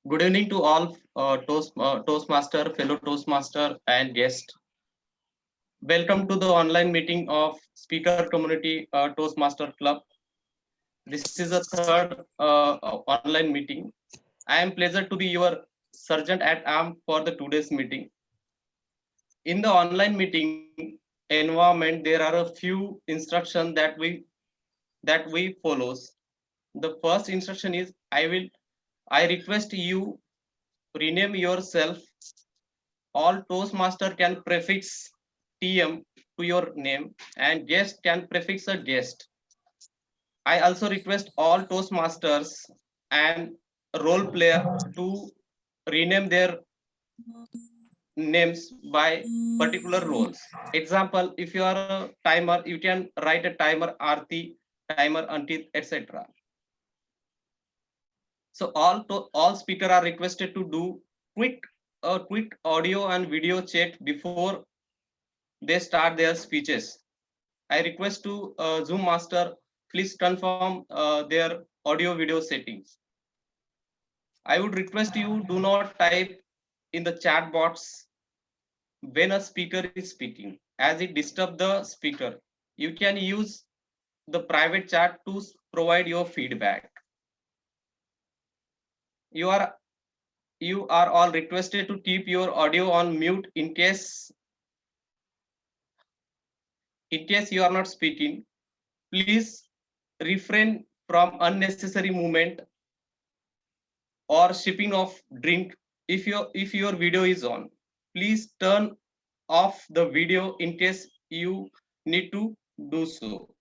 Good evening to all Toastmaster, fellow Toastmaster, and guest. Welcome to the online meeting of Speaker Community Toastmaster Club. This is a third online meeting. I am pleased to be your sergeant at arm for the today's meeting. In the online meeting environment, there are a few instructions that we follows. The first instruction is I request you rename yourself. All Toastmaster can prefix TM to your name and guest can prefix a guest. I also request all Toastmasters and role player to rename their names by particular roles. Example, if you are a timer, you can write a timer Arti, timer Antit, etc. So all speaker are requested to do quick audio and video check before they start their speeches. I request to Zoom master, please confirm their audio video settings. I would request you do not type in the chat box when a speaker is speaking, as it disturbs the speaker. You can use the private chat to provide your feedback. You are you are all requested to keep your audio on mute in case you are not speaking. Please refrain from unnecessary movement or shipping of drink if your video is on. Please turn off the video in case you need to do so.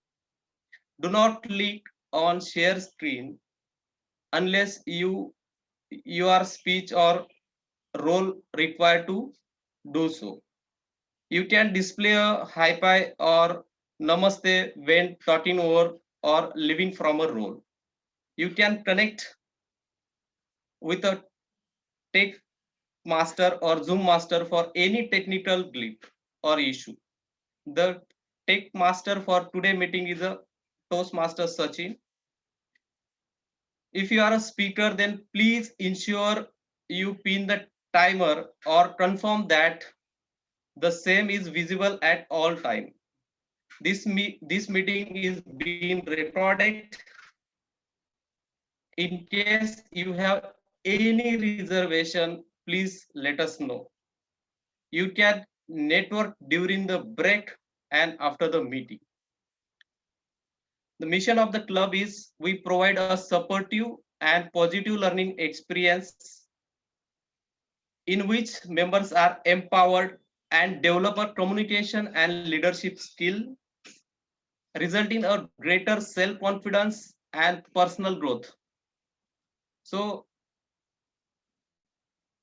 Do not click on share screen unless your speech or role required to do so. You can display a hi-fi or namaste when talking over or living from a role. You can connect with a tech master or Zoom master for any technical glitch or issue. The tech master for today meeting is a Toastmaster Sachin. If you are a speaker, then please ensure you pin the timer or confirm that the same is visible at all time. This meeting is being recorded. In case you have any reservation, please let us know. You can network during the break and after the meeting. The mission of the club is we provide a supportive and positive learning experience in which members are empowered and develop a communication and leadership skill, resulting in a greater self-confidence and personal growth. So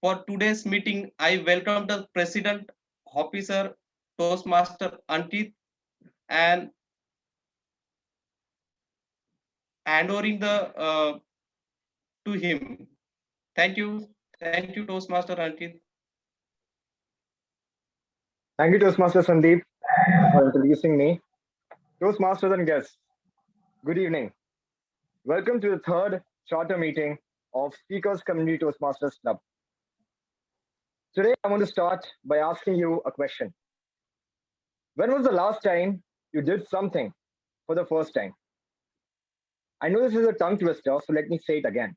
for today's meeting, I welcome the President Officer Toastmaster Ankit and handing the to him. Thank you, Toastmaster Ankit. Thank you, Toastmaster Sandeep, for introducing me. Toastmasters and guests, good evening. Welcome to the third charter meeting of Speakers Community Toastmasters Club. Today, I want to start by asking you a question. When was the last time you did something for the first time? I know this is a tongue twister, so let me say it again.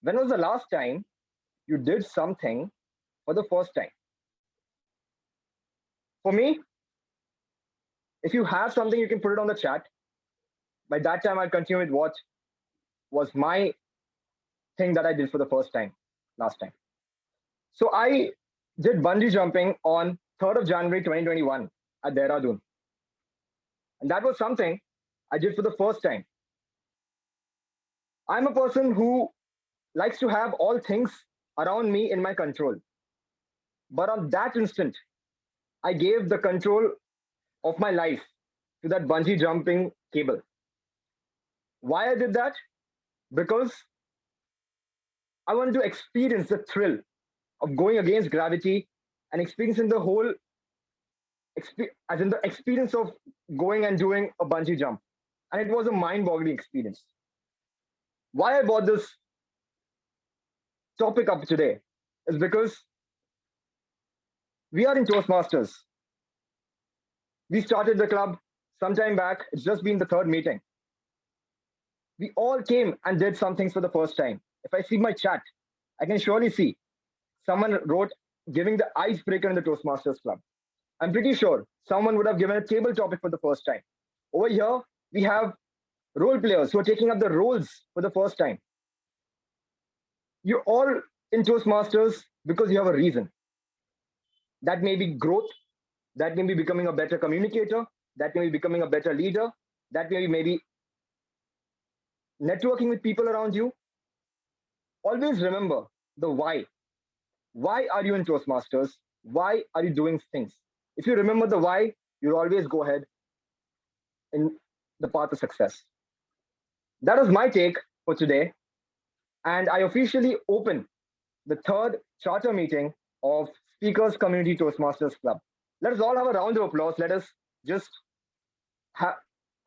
When was the last time you did something for the first time? For me, if you have something, you can put it on the chat. By that time, I'll continue with what was my thing that I did for the first time last time. So I did bungee jumping on 3rd of January 2021 at Dehradun. And that was something I did for the first time. I'm a person who likes to have all things around me in my control. But on that instant, I gave the control of my life to that bungee jumping cable. Why I did that? Because I wanted to experience the thrill of going against gravity and experiencing the whole, as in the experience of going and doing a bungee jump. And it was a mind-boggling experience. Why I bought this topic up today is because we are in Toastmasters. We started the club some time back. It's just been the third meeting. We all came and did some things for the first time. If I see my chat, I can surely see someone wrote giving the icebreaker in the Toastmasters Club. I'm pretty sure someone would have given a table topic for the first time. Over here, we have role players who are taking up the roles for the first time. You're all in Toastmasters because you have a reason. That may be growth, that may be becoming a better communicator, that may be becoming a better leader, that may be maybe networking with people around you. Always remember the why. Why are you in Toastmasters? Why are you doing things? If you remember the why, you'll always go ahead in the path of success. That was my take for today. And I officially open the third charter meeting of Speakers Community Toastmasters Club. Let us all have a round of applause. Let us just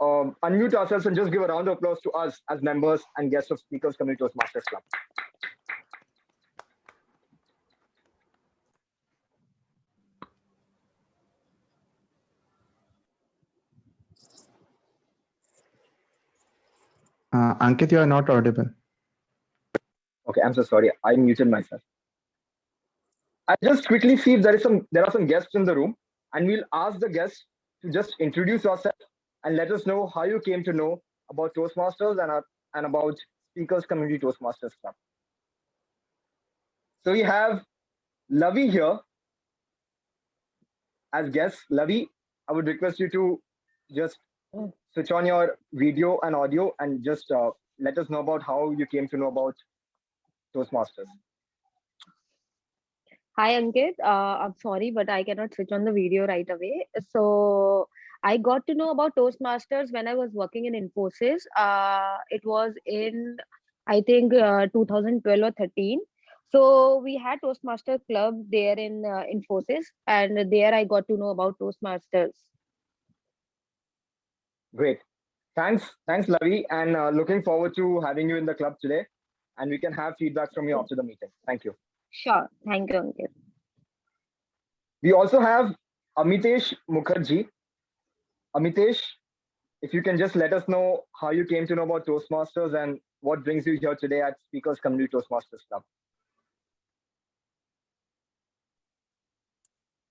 unmute ourselves and just give a round of applause to us as members and guests of Speakers Community Toastmasters Club. Ankit, you are not audible. Okay, I'm so sorry. I muted myself. I'll just quickly see if there are some guests in the room, and we'll ask the guests to just introduce yourself and let us know how you came to know about Toastmasters and about Speakers Community Toastmasters Club. So we have Lavi here as guest. Lavi, I would request you to just switch on your video and audio and just let us know about how you came to know about Toastmasters. Hi, Ankit. I'm sorry, but I cannot switch on the video right away. So I got to know about Toastmasters when I was working in Infosys. It was in, I think, 2012 or 13. So we had Toastmaster Club there in Infosys, and there I got to know about Toastmasters. Great. Thanks, Lavi, and looking forward to having you in the club today. And we can have feedback from you after the meeting. Thank you. Sure. Thank you, Ankit. We also have Amitesh Mukherjee. Amitesh, if you can just let us know how you came to know about Toastmasters and what brings you here today at Speakers Community Toastmasters Club.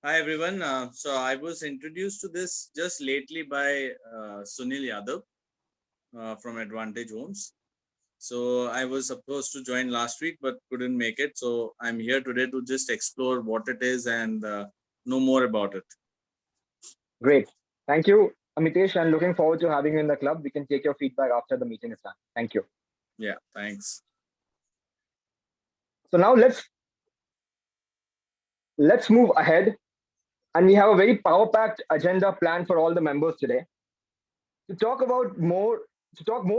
Hi everyone. So I was introduced to this just lately by Sunil Yadav from Advantage Homes. So I was supposed to join last week but couldn't make it. So I'm here today to just explore what it is and know more about it. Great. Thank you, Amitesh, and looking forward to having you in the club. We can take your feedback after the meeting is done. Thank you. Yeah, thanks. So now let's move ahead. And we have a very power-packed agenda planned for all the members today. To talk more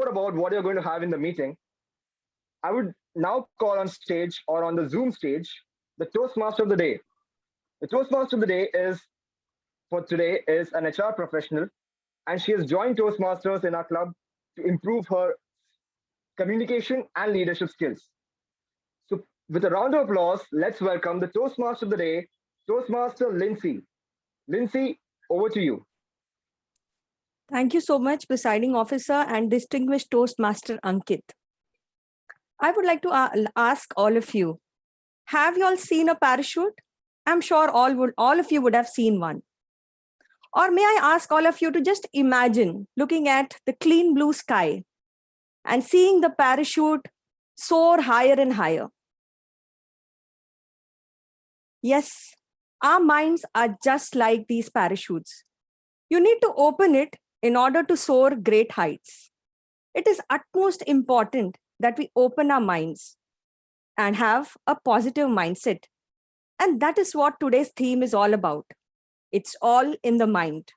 about what you're going to have in the meeting, I would now call on stage or on the Zoom stage the Toastmaster of the day. The Toastmaster of the day for today is an HR professional, and she has joined Toastmasters in our club to improve her communication and leadership skills. So with a round of applause, let's welcome the Toastmaster of the day, Toastmaster Lincy. Lincy, over to you. Thank you so much, Presiding Officer and Distinguished Toastmaster Ankit. I would like to ask all of you, have you all seen a parachute? I'm sure all of you would have seen one. Or may I ask all of you to just imagine looking at the clean blue sky and seeing the parachute soar higher and higher. Yes, our minds are just like these parachutes. You need to open it in order to soar great heights. It is utmost important that we open our minds and have a positive mindset. And that is what today's theme is all about. It's all in the mind.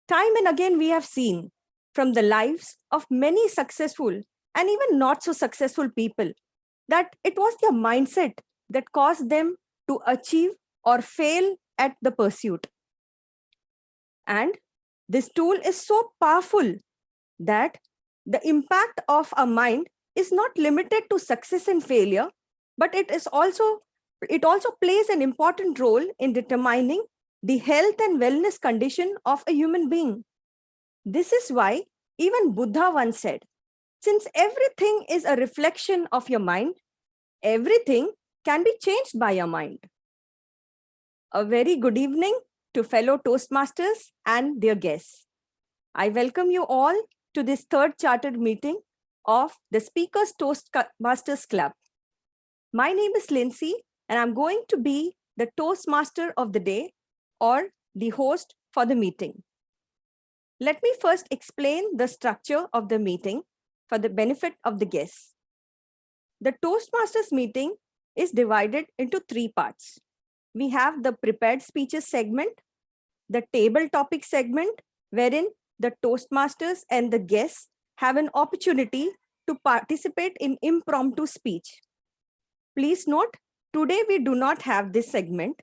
Time and again, we have seen from the lives of many successful and even not so successful people that it was their mindset that caused them to achieve or fail at the pursuit. And this tool is so powerful that the impact of a mind is not limited to success and failure, but it also plays an important role in determining the health and wellness condition of a human being. This is why even Buddha once said, since everything is a reflection of your mind, everything can be changed by your mind. A very good evening to fellow Toastmasters and their guests. I welcome you all to this third chartered meeting of the Speakers Toastmasters Club. My name is Lincy, and I'm going to be the Toastmaster of the day or the host for the meeting. Let me first explain the structure of the meeting for the benefit of the guests. The Toastmasters meeting is divided into three parts. We have the prepared speeches segment, the table topic segment, wherein the Toastmasters and the guests have an opportunity to participate in impromptu speech. Please note, today we do not have this segment,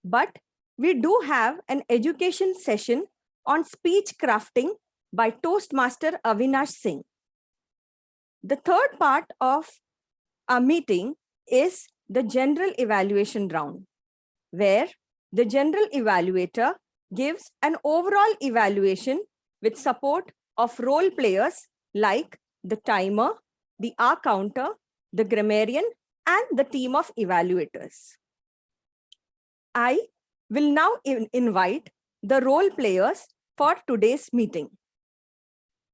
but we do have an education session on speech crafting by Toastmaster Avinash Singh. The third part of our meeting is the general evaluation round, where the general evaluator gives an overall evaluation with support of role players like the timer, the hour counter, the grammarian, and the team of evaluators. I will now invite the role players for today's meeting.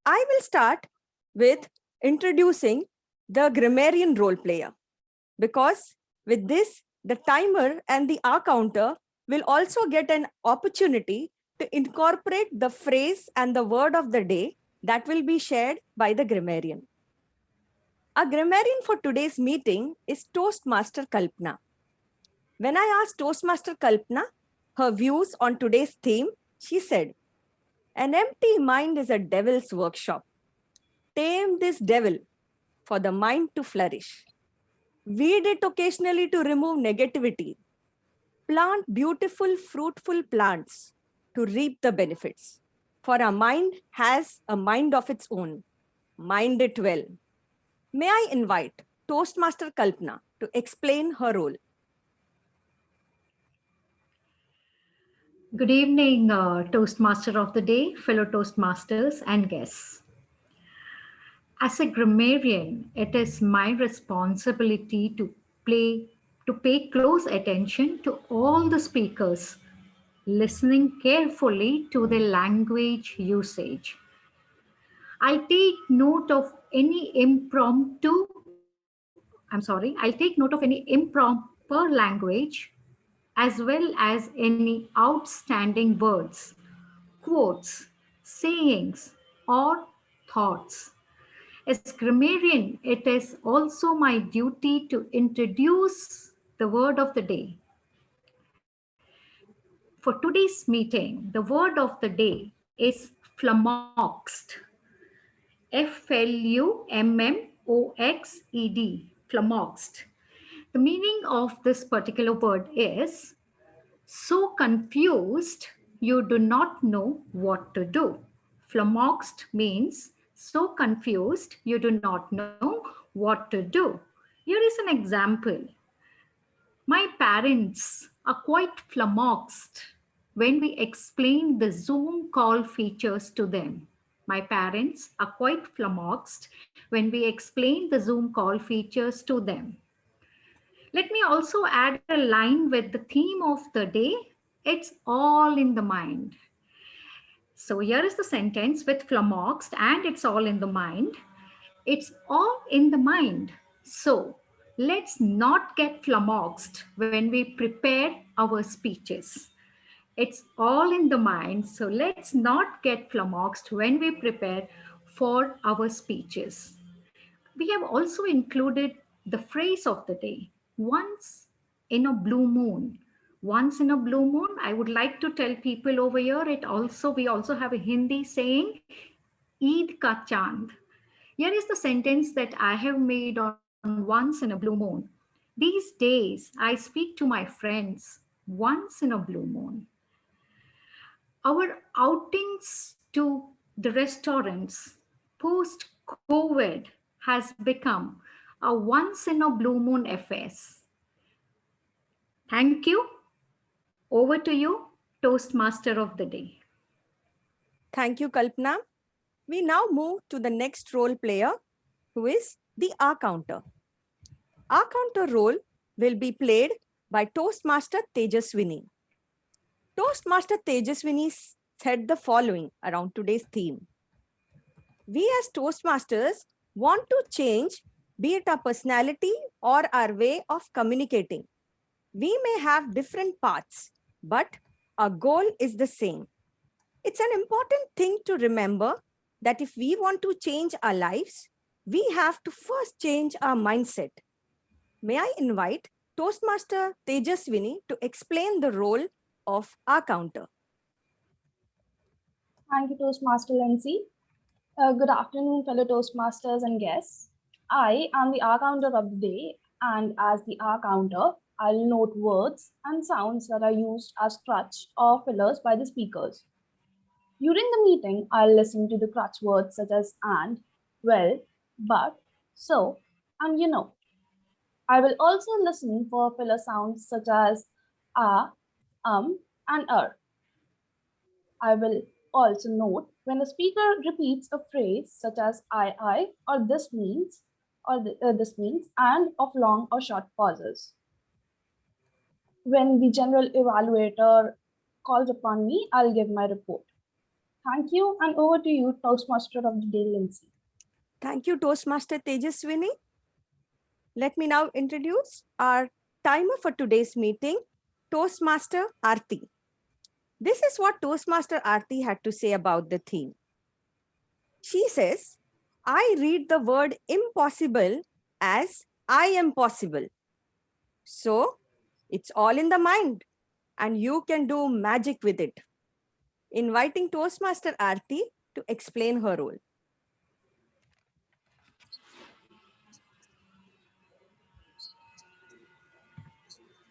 I will start with introducing the grammarian role player, because with this, the timer and the hour counter will also get an opportunity to incorporate the phrase and the word of the day that will be shared by the grammarian. Our grammarian for today's meeting is Toastmaster Kalpana. When I asked Toastmaster Kalpana her views on today's theme, she said, "An empty mind is a devil's workshop. Tame this devil for the mind to flourish. Weed it occasionally to remove negativity. Plant beautiful, fruitful plants to reap the benefits. For our mind has a mind of its own. Mind it well." May I invite Toastmaster Kalpana to explain her role. Good evening, Toastmaster of the day, fellow Toastmasters and guests. As a grammarian, it is my responsibility to pay close attention to all the speakers, listening carefully to their language usage. I'll take note of any improper language, as well as any outstanding words, quotes, sayings, or thoughts. As grammarian, it is also my duty to introduce the word of the day. For today's meeting, the word of the day is flummoxed. Flummoxed. Flummoxed. The meaning of this particular word is so confused you do not know what to do. Flummoxed means so confused you do not know what to do. Here is an example. My parents are quite flummoxed when we explain the Zoom call features to them. My parents are quite flummoxed when we explain the Zoom call features to them. Let me also add a line with the theme of the day. It's all in the mind. So here is the sentence with flummoxed and it's all in the mind. It's all in the mind. So let's not get flummoxed when we prepare our speeches. It's all in the mind. So let's not get flummoxed when we prepare for our speeches. We have also included the phrase of the day, once in a blue moon. Once in a blue moon, I would like to tell people over here, we also have a Hindi saying, Eid ka chand. Here is the sentence that I have made on once in a blue moon. These days, I speak to my friends once in a blue moon. Our outings to the restaurants post-COVID has become a once in a blue moon affairs. Thank you. Over to you, Toastmaster of the day. Thank you, Kalpana. We now move to the next role player, who is the R counter. R counter role will be played by Toastmaster Tejaswini. Toastmaster Tejaswini said the following around today's theme. We as Toastmasters want to change, be it our personality or our way of communicating. We may have different paths, but our goal is the same. It's an important thing to remember that if we want to change our lives, we have to first change our mindset. May I invite Toastmaster Tejaswini to explain the role of our counter. Thank you, Toastmaster Lincy. Good afternoon, fellow Toastmasters and guests. I am the R counter of the day, and as the R counter, I'll note words and sounds that are used as crutch or fillers by the speakers. During the meeting, I'll listen to the crutch words such as and, well, but, so, and you know. I will also listen for filler sounds such as and I will also note when a speaker repeats a phrase such as I, or this means, and of long or short pauses. When the general evaluator calls upon me, I'll give my report. Thank you, and over to you, Toastmaster of the day, Lincy. Thank you, Toastmaster Tejaswini. Let me now introduce our timer for today's meeting, Toastmaster Aarti. This is what Toastmaster Aarti had to say about the theme. She says, I read the word impossible as I am possible. So it's all in the mind and you can do magic with it. Inviting Toastmaster Aarti to explain her role.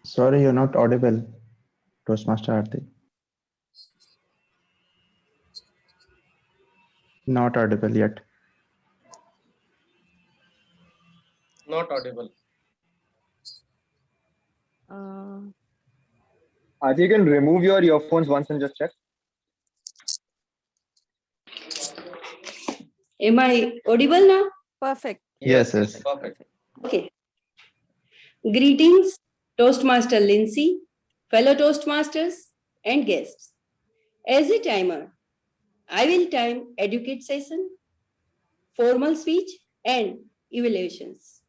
Sorry, you're not audible, Toastmaster Aarti. Not audible yet. Not audible. If you can remove your earphones once and just check. Am I audible now? Perfect. Yes. Perfect. Okay. Greetings, Toastmaster Lincy, fellow Toastmasters and guests. As a timer, I will time educate session, formal speech and evaluations.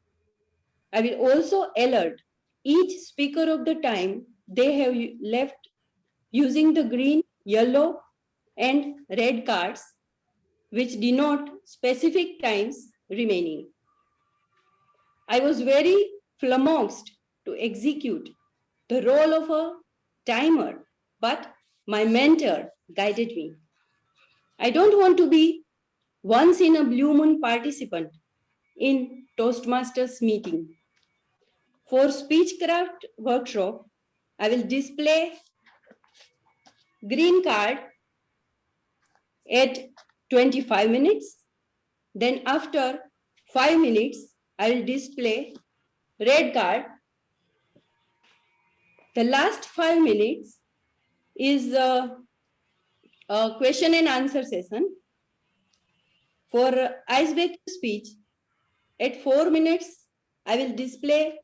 I will also alert each speaker of the time they have left using the green, yellow and red cards which denote specific times remaining. I was very flummoxed to execute the role of a timer, but my mentor guided me. I don't want to be once in a blue moon participant in Toastmasters meeting. For speechcraft workshop, I will display green card at 25 minutes. Then after 5 minutes, I will display red card. The last 5 minutes is a question and answer session. For icebreaker speech, at 4 minutes, I will display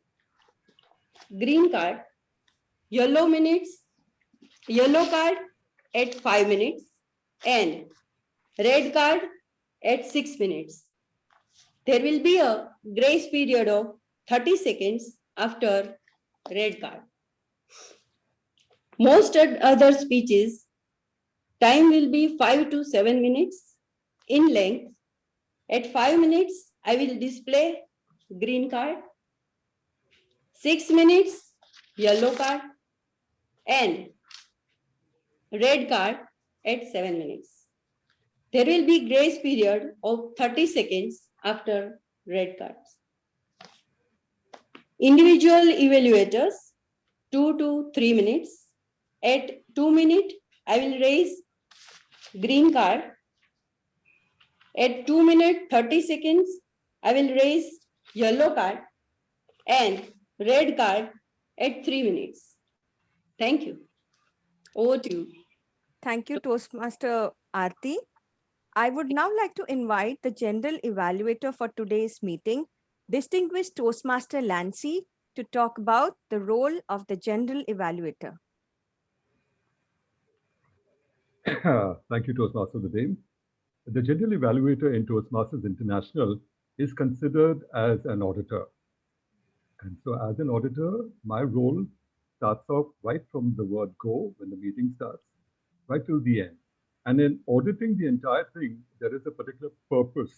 green card, yellow card at 5 minutes, and red card at 6 minutes. There will be a grace period of 30 seconds after red card. Most other speeches, time will be 5 to 7 minutes in length. At 5 minutes, I will display green card, 6 minutes, yellow card, and red card at 7 minutes. There will be grace period of 30 seconds after red cards. Individual evaluators, 2 to 3 minutes. At 2 minutes, I will raise green card. At 2 minutes, 30 seconds, I will raise yellow card, and red card at 3 minutes. Thank you. Over to you. Thank you, Toastmaster Aarti. I would now like to invite the general evaluator for today's meeting, distinguished Toastmaster Lincy, to talk about the role of the general evaluator. Thank you, Toastmaster of the day. The general evaluator in Toastmasters International is considered as an auditor. And so as an auditor, my role starts off right from the word go when the meeting starts, right till the end. And in auditing the entire thing, there is a particular purpose.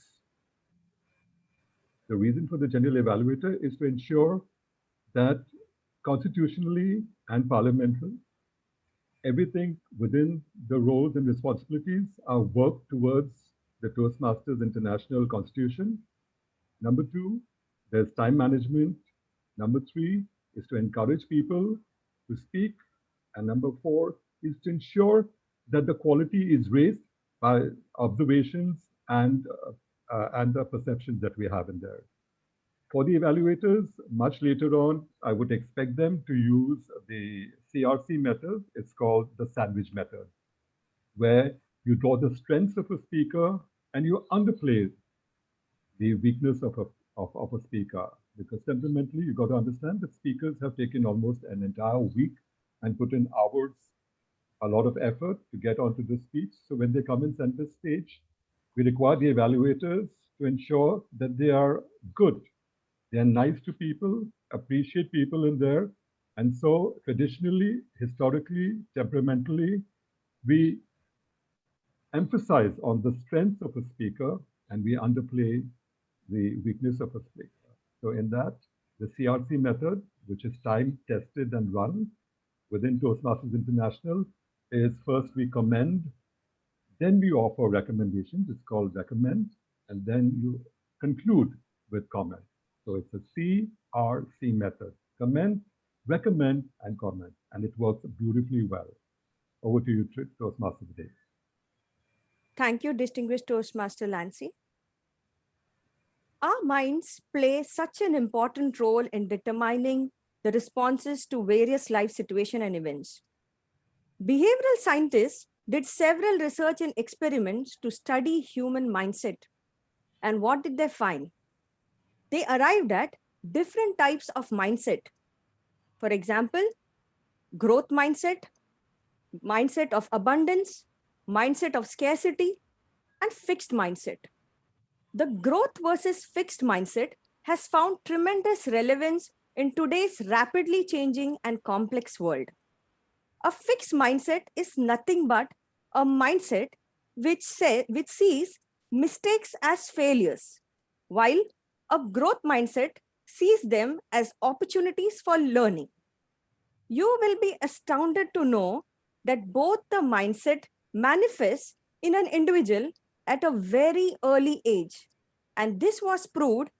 The reason for the general evaluator is to ensure that constitutionally and parliamentary, everything within the roles and responsibilities are worked towards the Toastmasters International Constitution. Number two, there's time management. Number three is to encourage people to speak. And number four is to ensure that the quality is raised by observations and the perceptions that we have in there. For the evaluators, much later on, I would expect them to use the CRC method. It's called the sandwich method, where you draw the strengths of a speaker and you underplay the weakness of a speaker. Because temperamentally, you've got to understand that speakers have taken almost an entire week and put in hours, a lot of effort to get onto the speech. So when they come in center stage, we require the evaluators to ensure that they are good. They are nice to people, appreciate people in there. And so traditionally, historically, temperamentally, we emphasize on the strengths of a speaker and we underplay the weakness of a speaker. So in that, the CRC method, which is time tested and run within Toastmasters International, is first we commend, then we offer recommendations. It's called recommend, and then you conclude with comment. So it's a CRC method: commend, recommend, and comment, and it works beautifully well. Over to you, Toastmaster today. Thank you, distinguished Toastmaster Lincy. Our minds play such an important role in determining the responses to various life situations and events. Behavioral scientists did several research and experiments to study human mindset. And what did they find? They arrived at different types of mindset. For example, growth mindset, mindset of abundance, mindset of scarcity, and fixed mindset. The growth versus fixed mindset has found tremendous relevance in today's rapidly changing and complex world. A fixed mindset is nothing but a mindset which sees mistakes as failures, while a growth mindset sees them as opportunities for learning. You will be astounded to know that both the mindset manifests in an individual at a very early age. And this was proved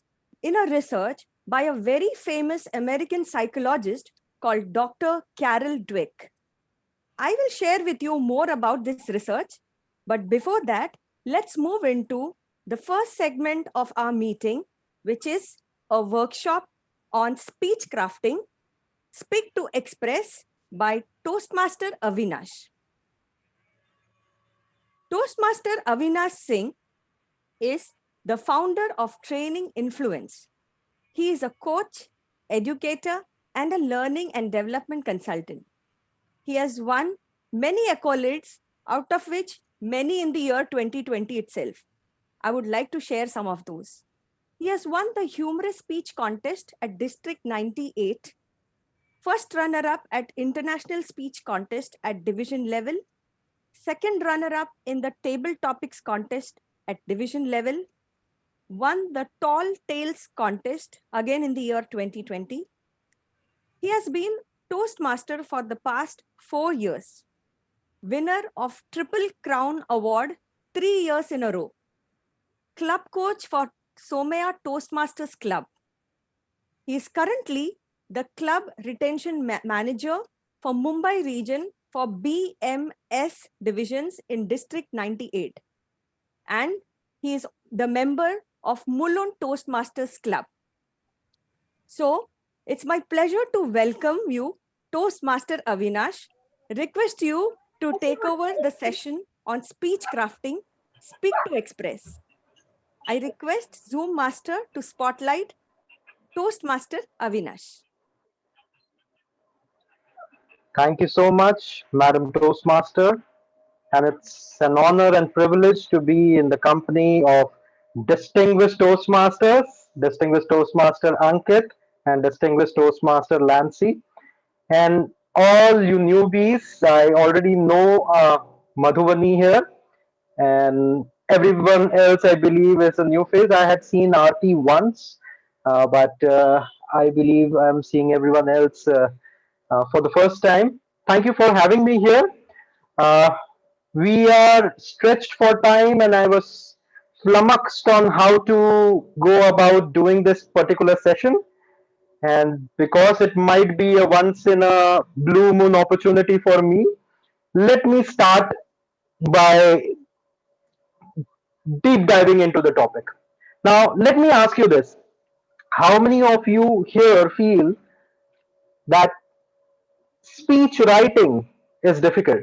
in a research by a very famous American psychologist called Dr. Carol Dweck. I will share with you more about this research, but before that, let's move into the first segment of our meeting, which is a workshop on speech crafting, Speak to Express by Toastmaster Avinash. Toastmaster Avinash Singh is the founder of Training Influence. He is a coach, educator, and a learning and development consultant. He has won many accolades, out of which many in the year 2020 itself. I would like to share some of those. He has won the Humorous Speech Contest at District 98, first runner-up at International Speech Contest at division level, second runner-up in the Table Topics Contest at division level, won the Tall Tales Contest again in the year 2020. He has been Toastmaster for the past 4 years, winner of Triple Crown Award 3 years in a row, club coach for Somaya Toastmasters Club. He is currently the club retention manager for Mumbai region for BMS divisions in District 98. And he is the member of Mulund Toastmasters Club. So it's my pleasure to welcome you, Toastmaster Avinash. Request you to take over the session on speech crafting, Speak to Express. I request Zoom Master to spotlight Toastmaster Avinash. Thank you so much, Madam Toastmaster. And it's an honor and privilege to be in the company of distinguished Toastmasters, distinguished Toastmaster Ankit, and distinguished Toastmaster Lancy. And all you newbies, I already know Madhuvani here, and everyone else, I believe, is a new face. I had seen RT once, but I believe I'm seeing everyone else for the first time. Thank you for having me here. Uh, we are stretched for time, and I was flummoxed on how to go about doing this particular session. And because it might be a once in a blue moon opportunity for me, let me start by deep diving into the topic. Now, let me ask you this. How many of you here feel that speech writing is difficult?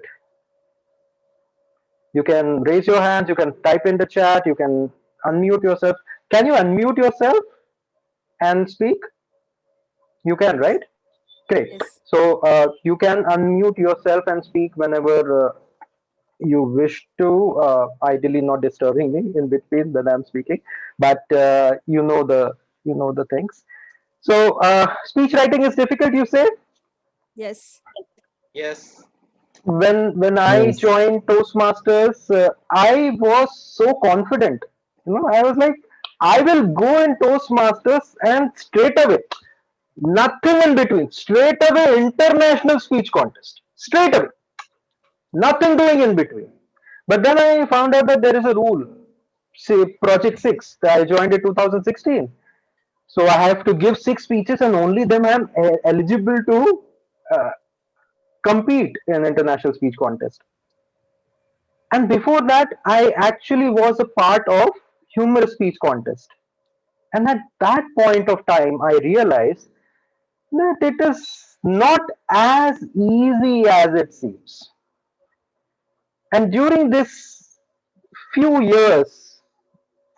You can raise your hands, you can type in the chat, you can unmute yourself. Can you unmute yourself and speak? You can, Yes. right? Great. Yes. So you can unmute yourself and speak whenever you wish to, ideally not disturbing me in between when I'm speaking, but you know the things. So speech writing is difficult, you say? Yes. Yes. When I Yes. joined Toastmasters, I was so confident. I was like, I will go in Toastmasters and straight away, nothing in between, straight away international speech contest, straight away, nothing doing in between. But then I found out that there is a rule. Say Project 6, I joined in 2016. So I have to give 6 speeches and only then I'm eligible to uh, compete in international speech contest. And before that, I actually was a part of humorous speech contest. And at that point of time, I realized that it is not as easy as it seems. And during this few years,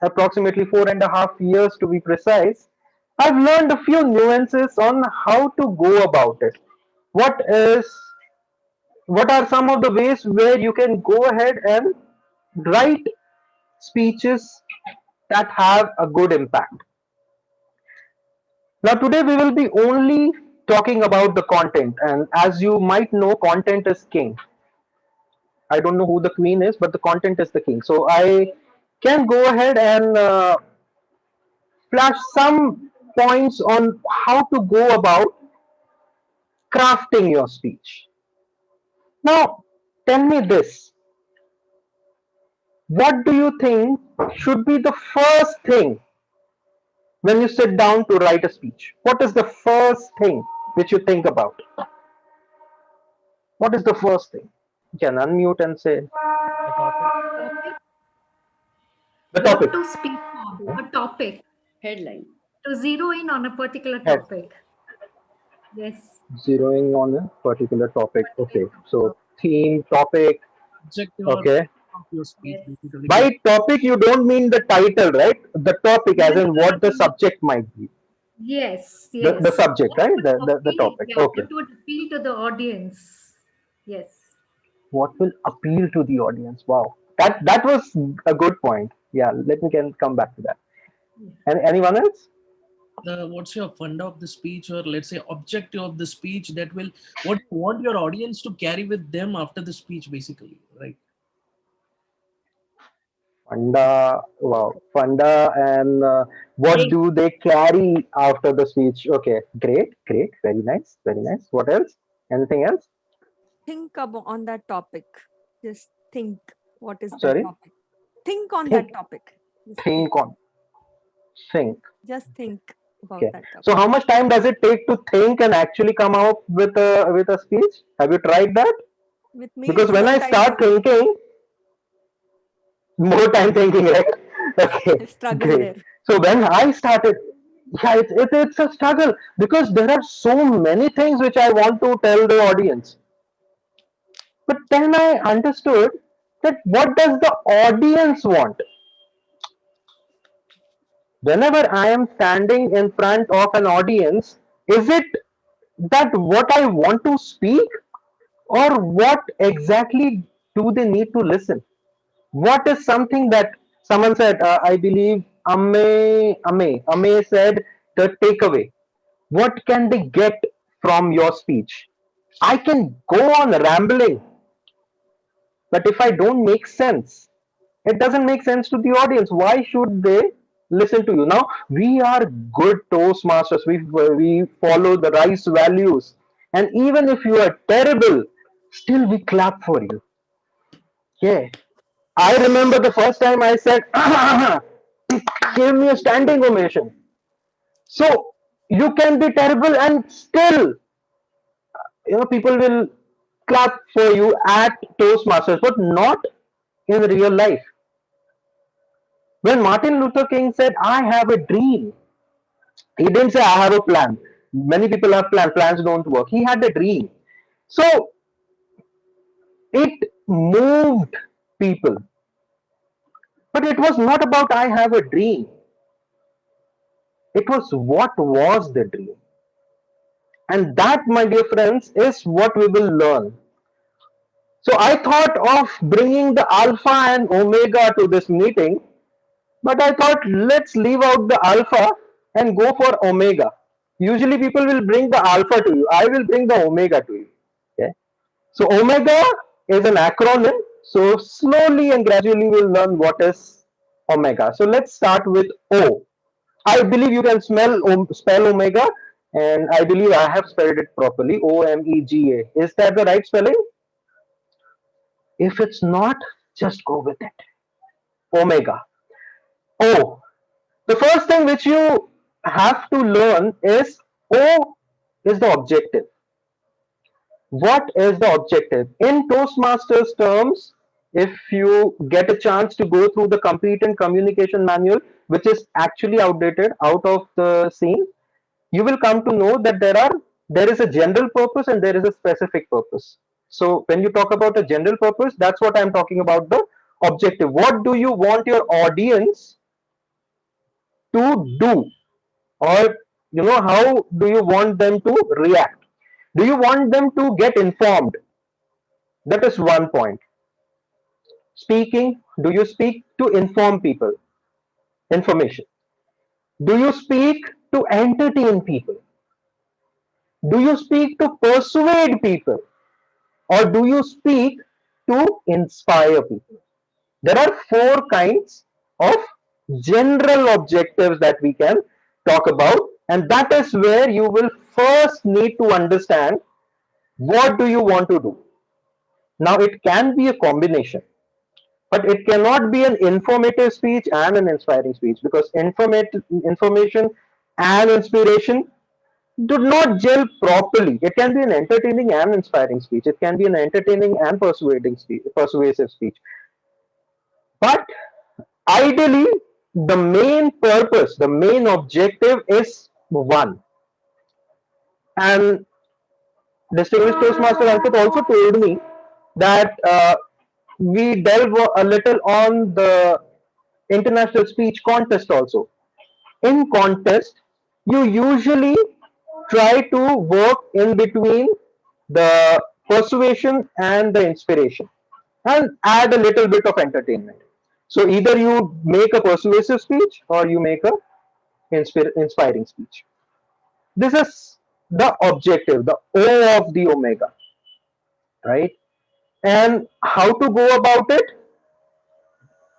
approximately 4.5 years to be precise, I've learned a few nuances on how to go about it. What is what are some of the ways where you can go ahead and write speeches that have a good impact. Now, today we will be only talking about the content, and as you might know, content is king. I don't know who the queen is, but the content is the king. So, I can go ahead and flash some points on how to go about crafting your speech. Now, tell me this, what do you think should be the first thing when you sit down to write a speech? What is the first thing which you think about? What is the first thing? You can unmute and say Topic. the topic. What to speak on, a topic. Headline. To zero in on a particular Head. topic. Yes. Zeroing on a particular topic. Okay. So theme, topic. Objective Okay. of your speech, Yes. basically. By topic, you don't mean the title, right? The topic, as in what the subject might be. Yes. The Yes. subject, What right? would The appeal? topic. Yeah. Okay. What would appeal to the audience? Yes. What will appeal to the audience? Wow. That was a good point. Yeah. Let me come back to that. And anyone else? What's your fund of the speech, or let's say objective of the speech, that will what you want your audience to carry with them after the speech, basically, right? Funda, wow, Funda, and what do they carry after the speech? Okay, great, great, very nice, very nice. What else? Anything else? Think about on that topic. Just think what is that Sorry, topic. Think on think, that topic. Just think on, think. Just think about Okay. that topic. So, how much time does it take to think and actually come out with a speech? Have you tried that? With me, Because it's when more I time start thinking. thinking, more time thinking, right? Okay, Struggle great. there. So when I started, Yeah, it's a struggle because there are so many things which I want to tell the audience. But then I understood that what does the audience want? Whenever I am standing in front of an audience, is it that what I want to speak, or what exactly do they need to listen? What is something that someone said? I believe Ame said the takeaway. What can they get from your speech? I can go on rambling, but if I don't make sense, it doesn't make sense to the audience. Why should they listen to you? Now, we are good Toastmasters. We follow the rice values. And even if you are terrible, still we clap for you. Yeah. I remember the first time I said, give me a standing ovation. So you can be terrible and still, people will clap for you at Toastmasters, but not in real life. When Martin Luther King said, I have a dream, he didn't say, I have a plan. Many people have plans, plans don't work. He had a dream. So it moved people. But it was not about, I have a dream. It was, what was the dream? And that, my dear friends, is what we will learn. So I thought of bringing the alpha and omega to this meeting, but I thought, let's leave out the alpha and go for omega. Usually people will bring the alpha to you. I will bring the omega to you. Okay. So omega is an acronym. So slowly and gradually we'll learn what is omega. So let's start with O. I believe you can spell omega, and I believe I have spelled it properly. Omega. Is that the right spelling? If it's not, just go with it. Omega. O. The first thing which you have to learn is O is the objective. What is the objective? In Toastmasters terms, if you get a chance to go through the Competent Communication Manual, which is actually outdated, out of the scene, you will come to know that there is a general purpose and there is a specific purpose. So when you talk about a general purpose, that's what I'm talking about, the objective. What do you want your audience to do? Or how do you want them to react? Do you want them to get informed? That is one point. Speaking, do you speak to inform people? Information. Do you speak to entertain people? Do you speak to persuade people? Or do you speak to inspire people? There are four kinds of general objectives that we can talk about, and that is where you will first need to understand what do you want to do. Now, it can be a combination, but it cannot be an informative speech and an inspiring speech, because information and inspiration do not gel properly. It can be an entertaining and inspiring speech. It can be an entertaining and persuasive speech. But ideally, the main purpose, the main objective is one. And distinguished Toastmaster Ankit also told me that we delve a little on the international speech contest also. In contest, you usually try to work in between the persuasion and the inspiration and add a little bit of entertainment. So either you make a persuasive speech or you make a inspiring speech. This is the objective, the O of the omega, right? And how to go about it,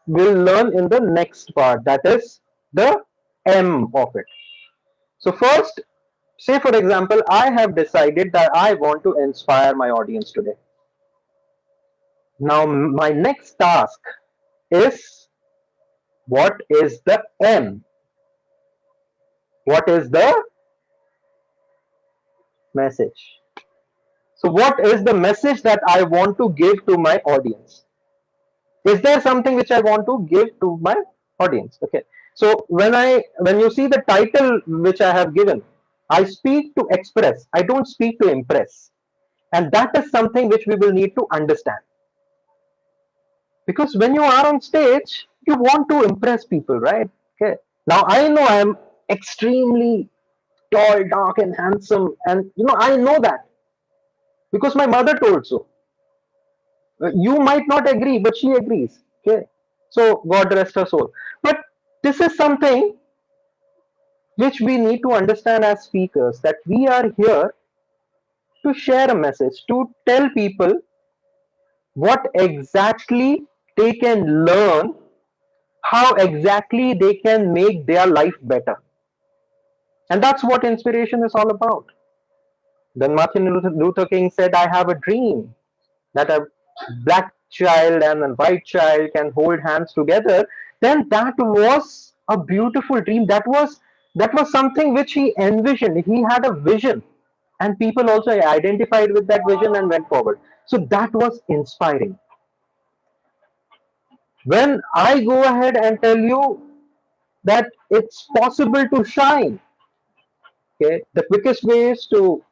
we'll learn in the next part, that is the M of it. So first, say for example, I have decided that I want to inspire my audience today. Now my next task is, what is the M? What is the message? So what is the message that I want to give to my audience? Is there something which I want to give to my audience? Okay. So when you see the title which I have given, I speak to express, I don't speak to impress. And that is something which we will need to understand. Because when you are on stage, you want to impress people, right? Okay. Now I know I am extremely tall, dark, and handsome, and I know that because my mother told so. You might not agree, but she agrees. Okay. So God rest her soul. But this is something which we need to understand as speakers, that we are here to share a message, to tell people what exactly they can learn, how exactly they can make their life better. And that's what inspiration is all about. Then Martin Luther King said, I have a dream that a black child and a white child can hold hands together. Then that was a beautiful dream. That was something which he envisioned. He had a vision, and people also identified with that vision and went forward. So that was inspiring. When I go ahead and tell you that it's possible to shine, okay, the quickest way is to,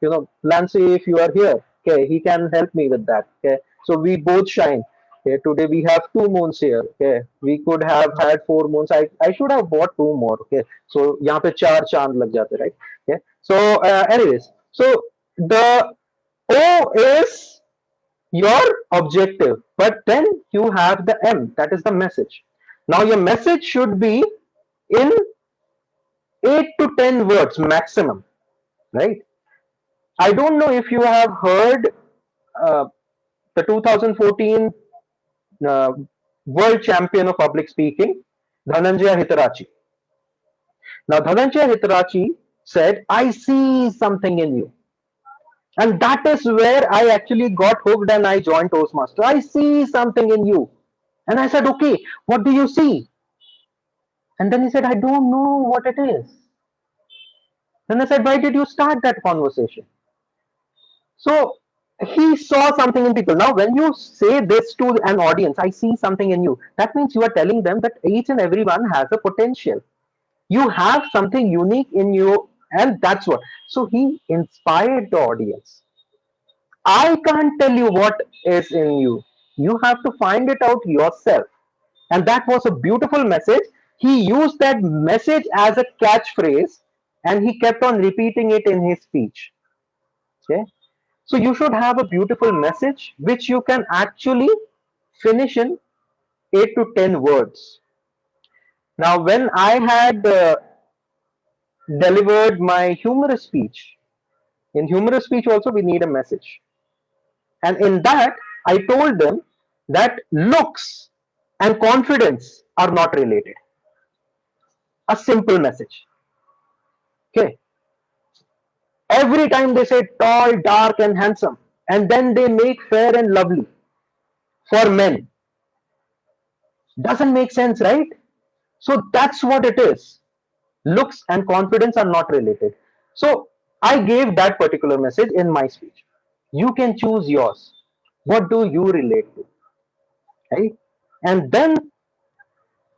Lancy, if you are here, okay, he can help me with that. Okay, so we both shine. Okay, today we have 2 moons here. Okay, we could have had 4 moons. I should have bought 2 more. Okay, so यहाँ पे 4 चांद लग जाते, right? Okay, so anyways, so the O is your objective, but then you have the M, that is the message. Now your message should be in 8 to 10 words maximum, right? I don't know if you have heard uh, the 2014 uh, world champion of public speaking, Dhananjaya Hitarachi. Now, Dhananjaya Hitarachi said, I see something in you. And that is where I actually got hooked and I joined Toastmaster. I see something in you. And I said, okay, what do you see? And then he said, I don't know what it is. Then I said, why did you start that conversation? So he saw something in people. Now, when you say this to an audience, I see something in you, that means you are telling them that each and everyone has a potential. You have something unique in you, and that's what. So he inspired the audience. I can't tell you what is in you. You have to find it out yourself. And that was a beautiful message. He used that message as a catchphrase and he kept on repeating it in his speech. Okay. So you should have a beautiful message which you can actually finish in 8 to 10 words. Now, when I had delivered my humorous speech, in humorous speech also we need a message. And in that, I told them that looks and confidence are not related. A simple message. Okay. Every time they say tall, dark, and handsome, and then they make fair and lovely for men. Doesn't make sense, right? So that's what it is. Looks and confidence are not related. So I gave that particular message in my speech. You can choose yours. What do you relate to? Right? And then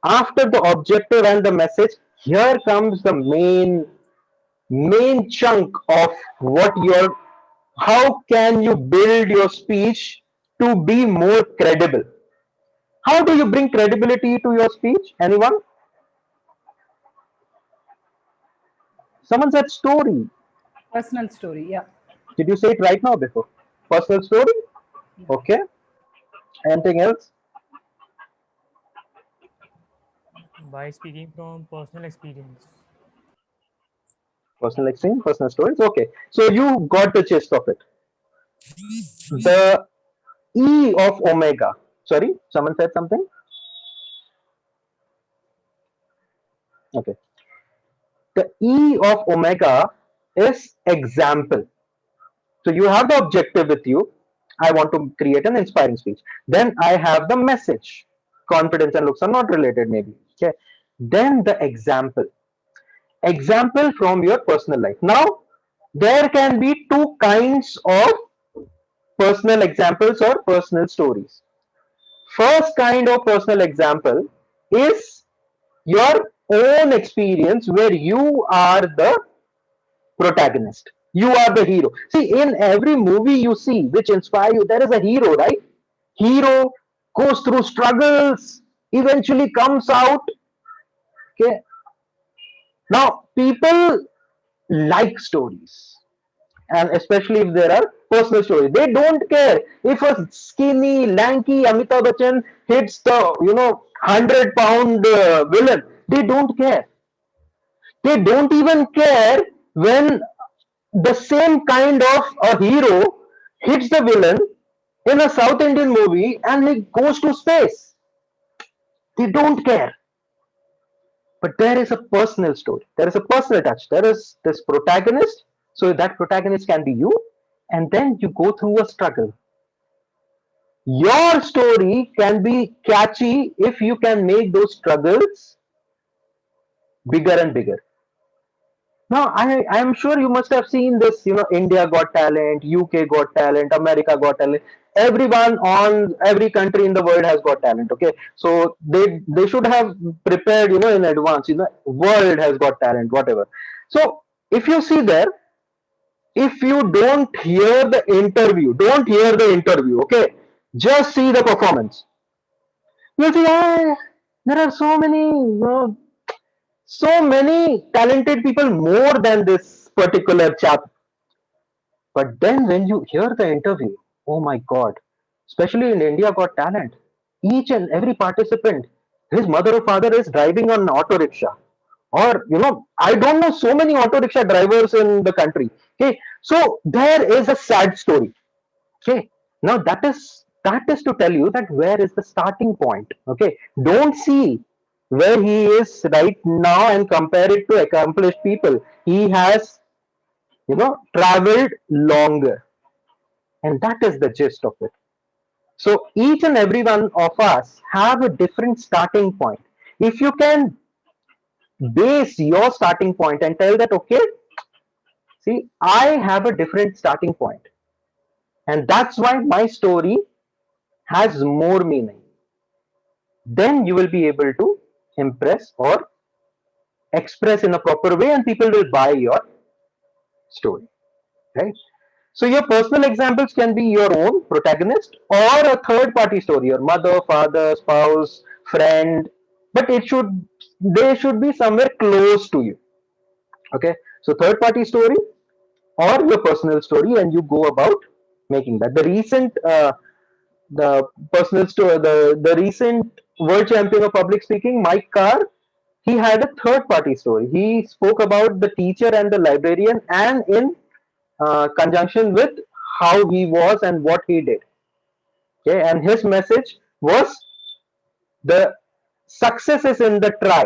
after the objective and the message, here comes the main chunk of what your how can you build your speech to be more credible. How do you bring credibility to your speech? Anyone? Someone said story. Personal story, yeah. Did you say it right now before? Personal story? Okay. Anything else? By speaking from personal experience. Personal experience, personal stories. Okay. So you got the gist of it. The E of omega. Sorry, someone said something? Okay. The E of omega is example. So you have the objective with you. I want to create an inspiring speech. Then I have the message. Confidence and looks are not related, maybe. Okay. Then the example. Example from your personal life. Now, there can be two kinds of personal examples or personal stories. First kind of personal example is your own experience where you are the protagonist. You are the hero. See, in every movie you see which inspire you, there is a hero, right? Hero goes through struggles, eventually comes out. Okay. Now, people like stories, and especially if there are personal stories. They don't care if a skinny, lanky Amitabh Bachchan hits the 100-pound villain. They don't care. They don't even care when the same kind of a hero hits the villain in a South Indian movie and he goes to space. They don't care. But there is a personal story. There is a personal touch. There is this protagonist. So that protagonist can be you. And then you go through a struggle. Your story can be catchy if you can make those struggles bigger and bigger. Now, I'm sure you must have seen this, India Got Talent, UK Got Talent, America Got Talent. Everyone on every country in the world has got talent. Okay, so they should have prepared, in advance. World has got talent, whatever. So if you see there, if you don't hear the interview, don't hear the interview. Okay, just see the performance. You'll see, there are so many talented people more than this particular chap. But then when you hear the interview, oh my God, especially in India Got Talent, each and every participant, his mother or father is driving on an auto rickshaw. Or, I don't know so many auto rickshaw drivers in the country. Okay. So there is a sad story. Okay. Now that is to tell you that where is the starting point. Okay. Don't see where he is right now and compare it to accomplished people. He has, traveled longer. And that is the gist of it. So each and every one of us have a different starting point. If you can base your starting point and tell that, okay, see, I have a different starting point, and that's why my story has more meaning, then you will be able to impress or express in a proper way, and people will buy your story, right? So your personal examples can be your own protagonist or a third party story, your mother, father, spouse, friend, but they should be somewhere close to you. Okay. So third party story or your personal story, and you go about making that. The personal story, the recent world champion of public speaking, Mike Carr, he had a third party story. He spoke about the teacher and the librarian, and in conjunction with how he was and what he did. Okay, and his message was the success is in the try,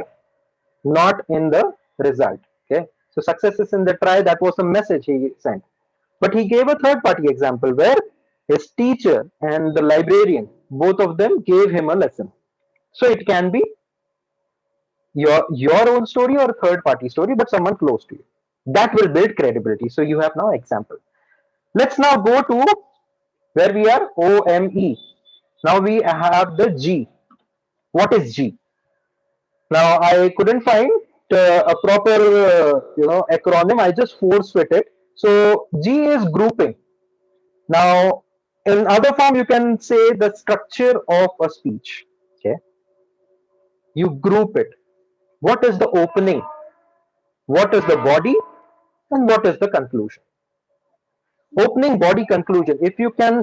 not in the result. Okay, so success is in the try. That was the message he sent. But he gave a third party example where his teacher and the librarian, both of them gave him a lesson. So it can be your own story or a third party story, but someone close to you. That will build credibility. So you have now example. Let's now go to where we are OME. Now we have the G. What is G? Now I couldn't find a proper acronym. I just force fit it. So G is grouping. Now in other form you can say the structure of a speech. Okay, you group it. What is the opening? What is the body? And what is the conclusion? Opening, body, conclusion. If you can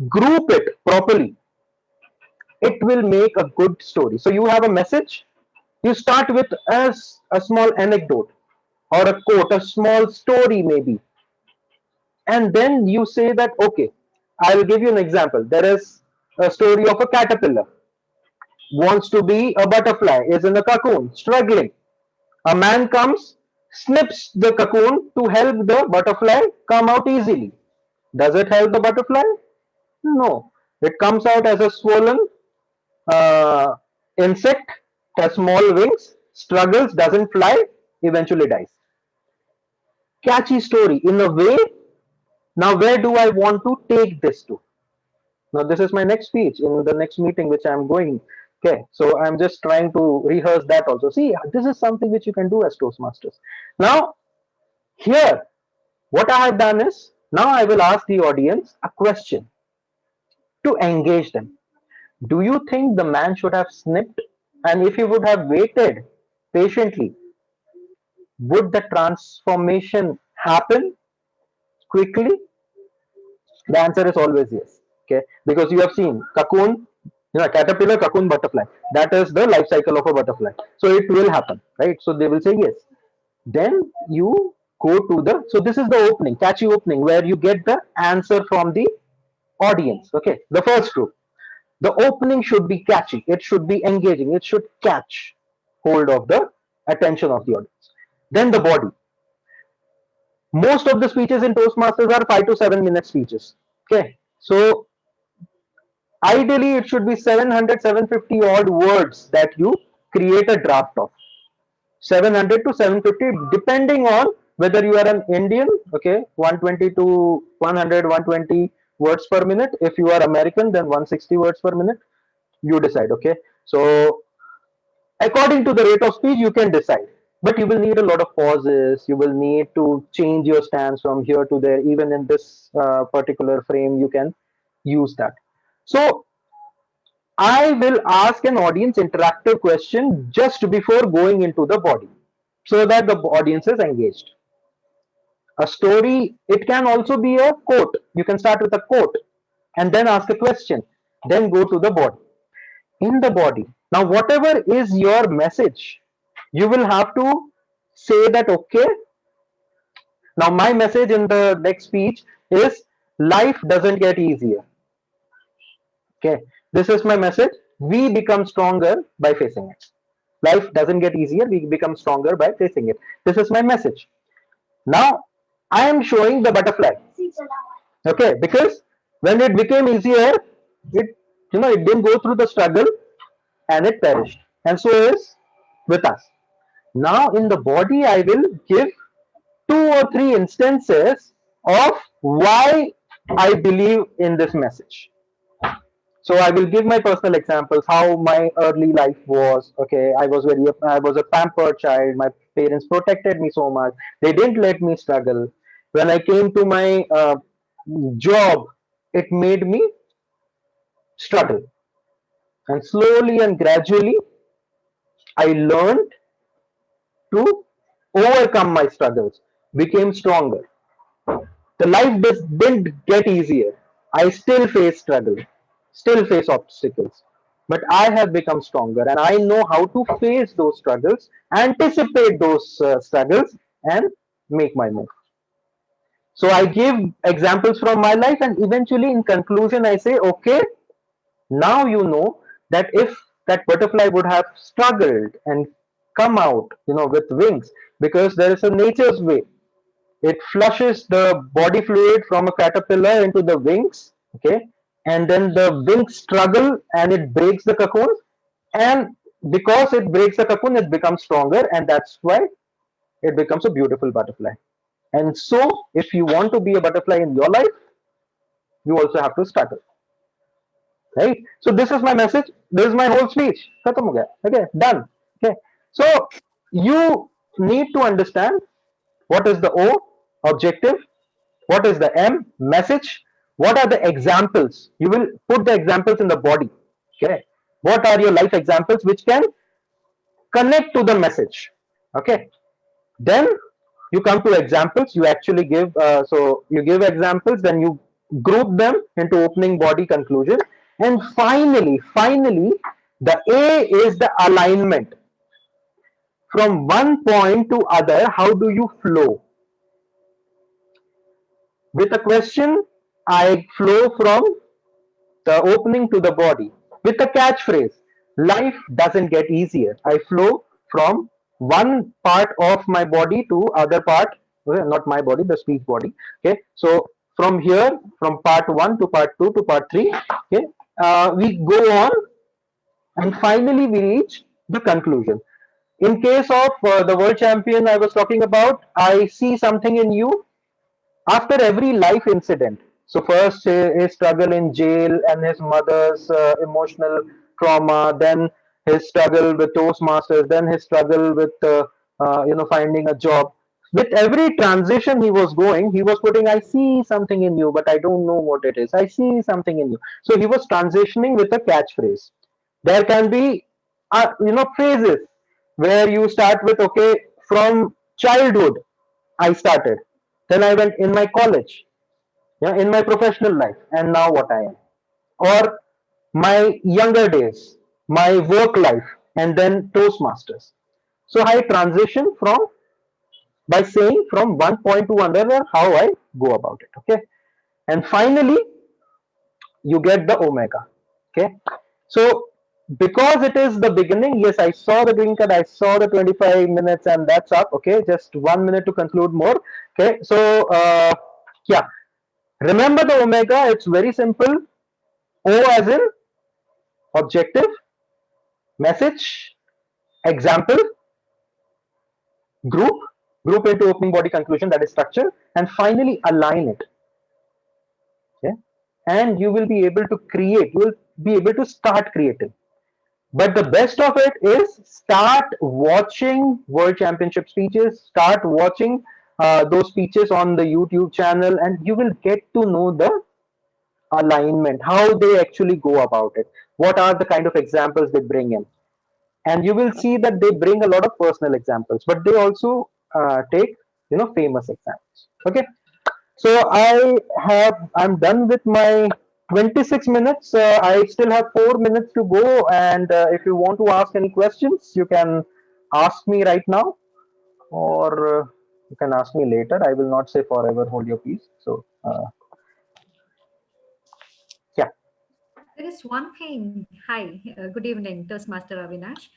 group it properly, it will make a good story. So you have a message. You start with a small anecdote or a quote, a small story maybe. And then you say that, okay, I will give you an example. There is a story of a caterpillar. Wants to be a butterfly, is in a cocoon, struggling. A man comes, snips the cocoon to help the butterfly come out easily. Does it help the butterfly? No. It comes out as a swollen uh, insect, has small wings, struggles, doesn't fly, eventually dies. Catchy story in a way. Now, where do I want to take this to? Now, this is my next speech in the next meeting which I am going. Okay, so I'm just trying to rehearse that also. See, this is something which you can do as Toastmasters. Now, here, what I have done is, now I will ask the audience a question to engage them. Do you think the man should have snipped? And if he would have waited patiently, would the transformation happen quickly? The answer is always yes. Okay, because you have seen cocoon, caterpillar, cocoon, butterfly. That is the life cycle of a butterfly. So it will happen, right? So they will say yes. Then you go to the, so this is the opening, catchy opening, where you get the answer from the audience. Okay, the first group. The opening should be catchy. It should be engaging. It should catch hold of the attention of the audience. Then the body. Most of the speeches in Toastmasters are 5 to 7 minute speeches. Okay, so ideally it should be 700, 750 odd words that you create a draft of. 700 to 750 depending on whether you are an Indian, okay, 120 to 100, 120 words per minute. If you are American, then 160 words per minute. You decide, okay. So according to the rate of speech, you can decide. But you will need a lot of pauses. You will need to change your stance from here to there. Even in this particular frame, you can use that. So I will ask an audience interactive question just before going into the body so that the audience is engaged. A story, it can also be a quote. You can start with a quote and then ask a question, then go to the body. In the body, now, whatever is your message, you will have to say that, okay, now my message in the next speech is life doesn't get easier. Okay, this is my message. We become stronger by facing it. Life doesn't get easier, we become stronger by facing it. This is my message. Now I am showing the butterfly. Okay, because when it became easier, it, it didn't go through the struggle and it perished. And so is with us. Now in the body, I will give 2 or 3 instances of why I believe in this message. So I will give my personal examples, how my early life was. Okay, I was a pampered child. My parents protected me so much. They didn't let me struggle. When I came to my job, it made me struggle. And slowly and gradually, I learned to overcome my struggles, became stronger. The life didn't get easier. I still face struggle, still face obstacles. But I have become stronger and I know how to face those struggles, anticipate those struggles, and make my move. So I give examples from my life, and eventually, in conclusion, I say, okay, now you know that if that butterfly would have struggled and come out, with wings, because there is a nature's way. It flushes the body fluid from a caterpillar into the wings, okay, and then the wings struggle and it breaks the cocoon, and because it breaks the cocoon, it becomes stronger, and that's why it becomes a beautiful butterfly. And so, if you want to be a butterfly in your life, you also have to struggle, right? So this is my message. This is my whole speech. Khatam ho gaya. Okay, done. Okay, so you need to understand what is the O, objective, what is the M, message, what are the examples. You will put the examples in the body. Okay, what are your life examples which can connect to the message. Okay, then you come to examples. You actually give, so you give examples, then you group them into opening, body, conclusion, and finally the A is the alignment. From one point to other, how do you flow? With a question, I flow from the opening to the body. With a catchphrase, life doesn't get easier. I flow from one part of my body to other part, not my body, the speech body. Okay, so from here, from part 1 to part 2 to part 3, okay, we go on, and finally we reach the conclusion. In case of the world champion I was talking about, I see something in you after every life incident. So first his struggle in jail and his mother's emotional trauma, then his struggle with Toastmasters, then his struggle with finding a job. With every transition he was going, he was putting, "I see something in you, but I don't know what it is. I see something in you." So he was transitioning with a catchphrase. There can be phrases where you start with, okay, from childhood I started, then I went in my college, in my professional life, and now what I am, or my younger days, my work life, and then Toastmasters. So I transition from by saying from one point to another how I go about it. Okay, and finally you get the omega. Okay, so because it is the beginning, yes, I saw the green card, I saw the 25 minutes, and that's up. Okay, just 1 minute to conclude more. Okay, so yeah, remember the omega. It's very simple. O as in objective, message, example, group, group into opening body conclusion, that is structure, and finally align it. Okay, and you will be able to create. You will be able to start creating. But the best of it is start watching World Championship speeches, start watching those speeches on the YouTube channel, and you will get to know the alignment, how they actually go about it, what are the kind of examples they bring in. And you will see that they bring a lot of personal examples, but they also take famous examples. Okay, so I'm done with my 26 minutes. I still have 4 minutes to go, and if you want to ask any questions, you can ask me right now, or you can ask me later. I will not say forever hold your peace. So yeah. There is one thing. Hi, good evening, Toastmaster Avinash.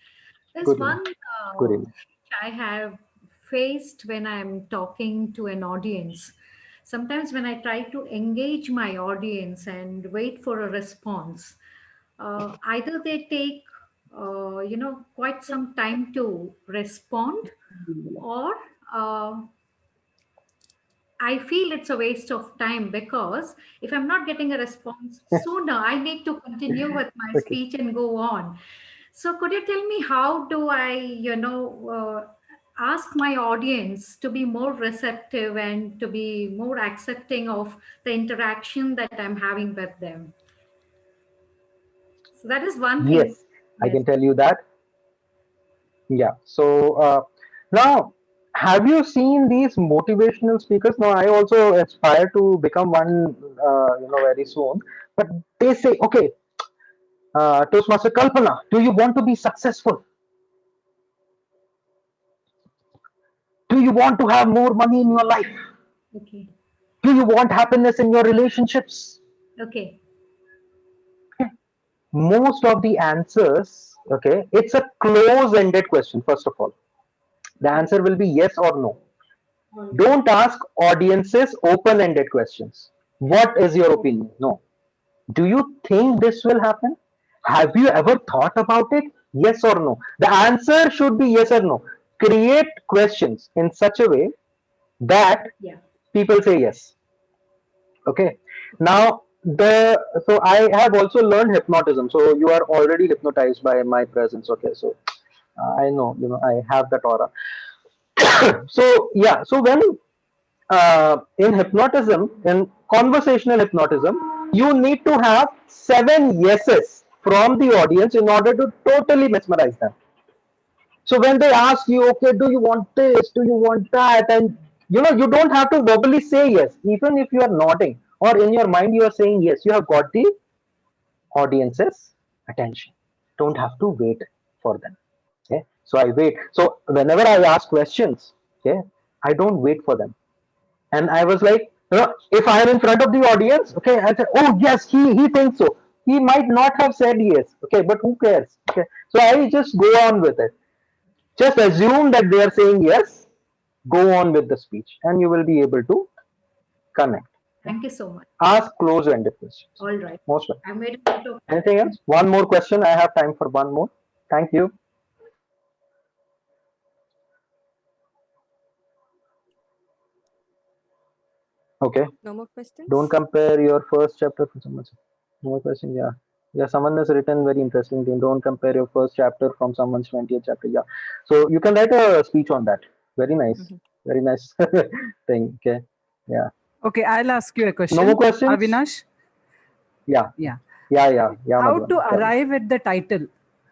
There's Good evening. one Good evening. I have faced when I'm talking to an audience. Sometimes when I try to engage my audience and wait for a response, either they take, quite some time to respond, or I feel it's a waste of time, because if I'm not getting a response sooner, I need to continue with my Okay. speech and go on. So, could you tell me how do I, ask my audience to be more receptive and to be more accepting of the interaction that I'm having with them? So, that is one thing. Yes, I Yes. can tell you that. Yeah. So now, have you seen these motivational speakers? Now, I also aspire to become one, very soon. But they say, okay, Toastmaster Kalpana, do you want to be successful? Do you want to have more money in your life? Okay. Do you want happiness in your relationships? Okay. Most of the answers, okay, it's a close-ended question, first of all. The answer will be yes or no. Don't ask audiences open-ended questions. What is your opinion? No. Do you think this will happen? Have you ever thought about it? Yes or no. The answer should be yes or no. Create questions in such a way that Yeah. people say yes. Okay. Now so I have also learned hypnotism. So you are already hypnotized by my presence. Okay. So I know, I have that aura. So yeah. So when in hypnotism, in conversational hypnotism, you need to have 7 yeses from the audience in order to totally mesmerize them. So when they ask you, okay, do you want this? Do you want that? And you don't have to verbally say yes. Even if you are nodding or in your mind you are saying yes, you have got the audience's attention. Don't have to wait for them. Okay. So I wait. So whenever I ask questions, okay, I don't wait for them. And I was like, if I am in front of the audience, okay, I said, oh yes, he thinks so. He might not have said yes, okay, but who cares? Okay, so I just go on with it. Just assume that they are saying yes. Go on with the speech, and you will be able to connect. Thank you so much. Ask close-ended questions. All right. Most welcome. I made a note of that. Anything else? One more question. I have time for one more. Thank you. Okay. No more questions? Don't compare your first chapter for someone. No more question. Yeah. Yeah. Someone has written very interesting thing. Don't compare your first chapter from someone's 20th chapter. Yeah. So you can write a speech on that. Very nice. Mhm. Very nice thing. Okay. Yeah. Okay, I'll ask you a No more question. questions? Avinash? Yeah. Yeah. Yeah. How Madhvan. to Tell me. arrive at the title?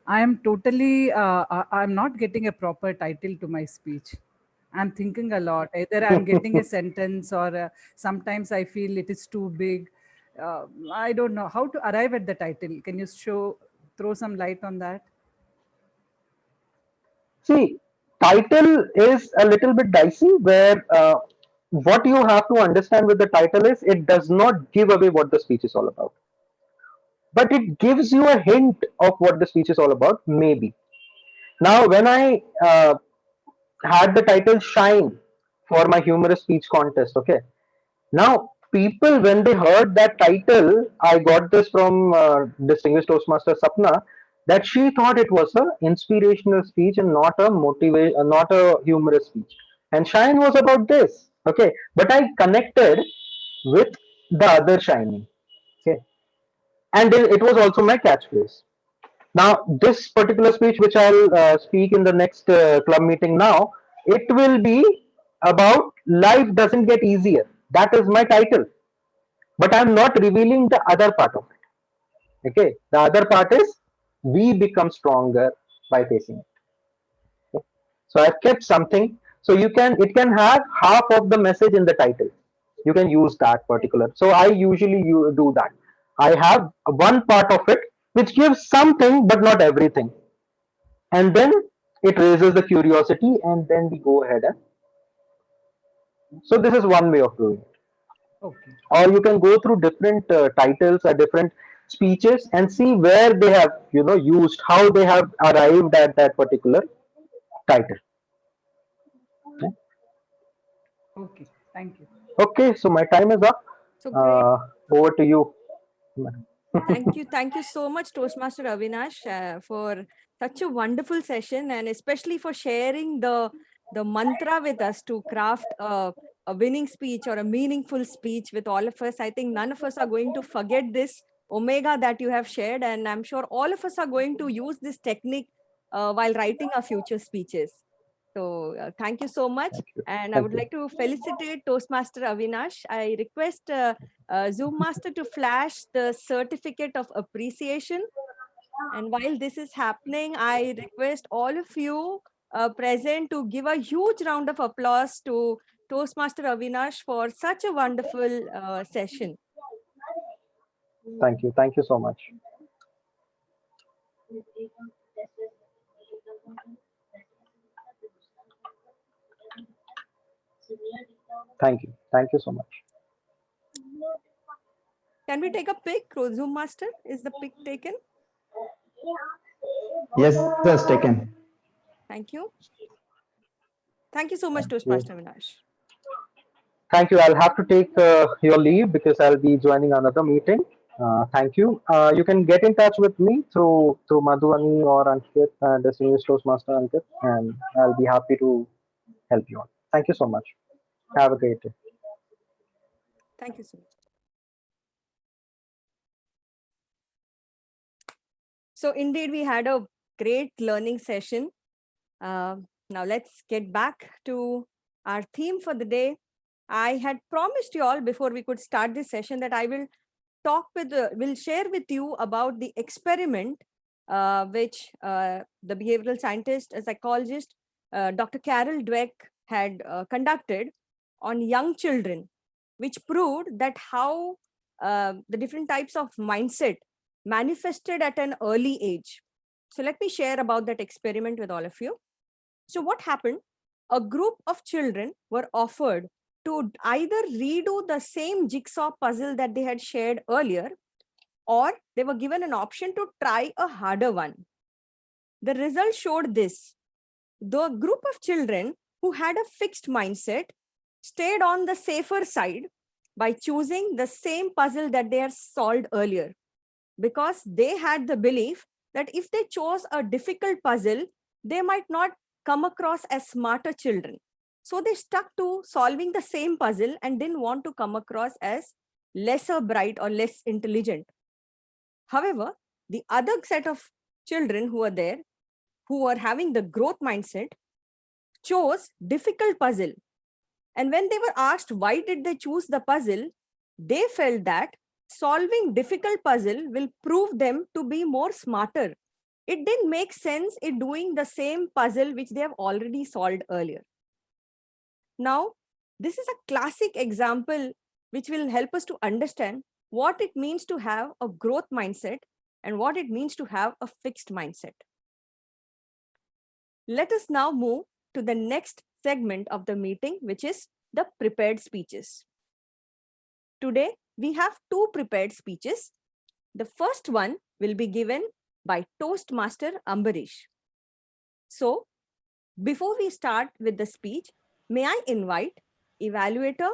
I am totally, I'm not getting a proper title to my speech. I'm thinking a lot. Either I'm getting a sentence or sometimes I feel it is too big. I don't know how to arrive at the title. Can you throw some light on that? See, title is a little bit dicey where what you have to understand with the title is it does not give away what the speech is all about, but it gives you a hint of what the speech is all about, maybe. Now, when I had the title Shine for my humorous speech contest, okay, now people, when they heard that title, I got this from distinguished Toastmaster Sapna, that she thought it was an inspirational speech and not a not a humorous speech. And Shine was about this, okay, but I connected with the other shining, okay, and it was also my catchphrase. Now, this particular speech, which I'll speak in the next club meeting now, it will be about life doesn't get easier. That is my title, but I'm not revealing the other part of it. Okay, the other part is we become stronger by facing it. Okay? So I've kept something, so it can have half of the message in the title. You can use that particular. So I usually do that. I have one part of it which gives something but not everything, and then it raises the curiosity, and then we go ahead and so this is one way of doing it. Okay. Or you can go through different titles or different speeches and see where they have used, how they have arrived at that particular title. Okay, Okay. Thank you. okay, so my time is up. So great. Over to you. Thank you. Thank you so much, Toastmaster Avinash, for such a wonderful session, and especially for sharing the mantra with us to craft a winning speech or a meaningful speech with all of us. I think none of us are going to forget this omega that you have shared, and I'm sure all of us are going to use this technique while writing our future speeches. So thank you so much. And I would like to felicitate Toastmaster Avinash. I request Zoom Master to flash the certificate of appreciation. And while this is happening, I request all of you present to give a huge round of applause to Toastmaster Avinash for such a wonderful session. Thank you so much. Thank you so much. Can we take a pic, Zoom Master? Is the pic taken? Yes, that's taken. Thank you. Thank you so much, Toastmaster Avinash. Thank you. I'll have to take your leave because I'll be joining another meeting. Thank you. You can get in touch with me through Madhuvani or Ankit, distinguished Toastmaster Ankit, and I'll be happy to help you on. Thank you so much. Have a great day. Thank you so much. So indeed, we had a great learning session. Now let's get back to our theme for the day. I had promised you all before we could start this session that I will will share with you about the experiment which the behavioral scientist, a psychologist, Dr. Carol Dweck had conducted on young children, which proved that how the different types of mindset manifested at an early age. So let me share about that experiment with all of you. So what happened? A group of children were offered to either redo the same jigsaw puzzle that they had shared earlier, or they were given an option to try a harder one. The result showed this. The group of children who had a fixed mindset stayed on the safer side by choosing the same puzzle that they had solved earlier, because they had the belief that if they chose a difficult puzzle, they might not come across as smarter children. So they stuck to solving the same puzzle and didn't want to come across as lesser bright or less intelligent. However, the other set of children who were there, who were having the growth mindset, chose difficult puzzle. And when they were asked why did they choose the puzzle, they felt that solving difficult puzzle will prove them to be more smarter. It didn't make sense in doing the same puzzle which they have already solved earlier. Now, this is a classic example which will help us to understand what it means to have a growth mindset and what it means to have a fixed mindset. Let us now move to the next segment of the meeting, which is the prepared speeches. Today, we have two prepared speeches. The first one will be given by Toastmaster Ambarish. So, before we start with the speech, may I invite Evaluator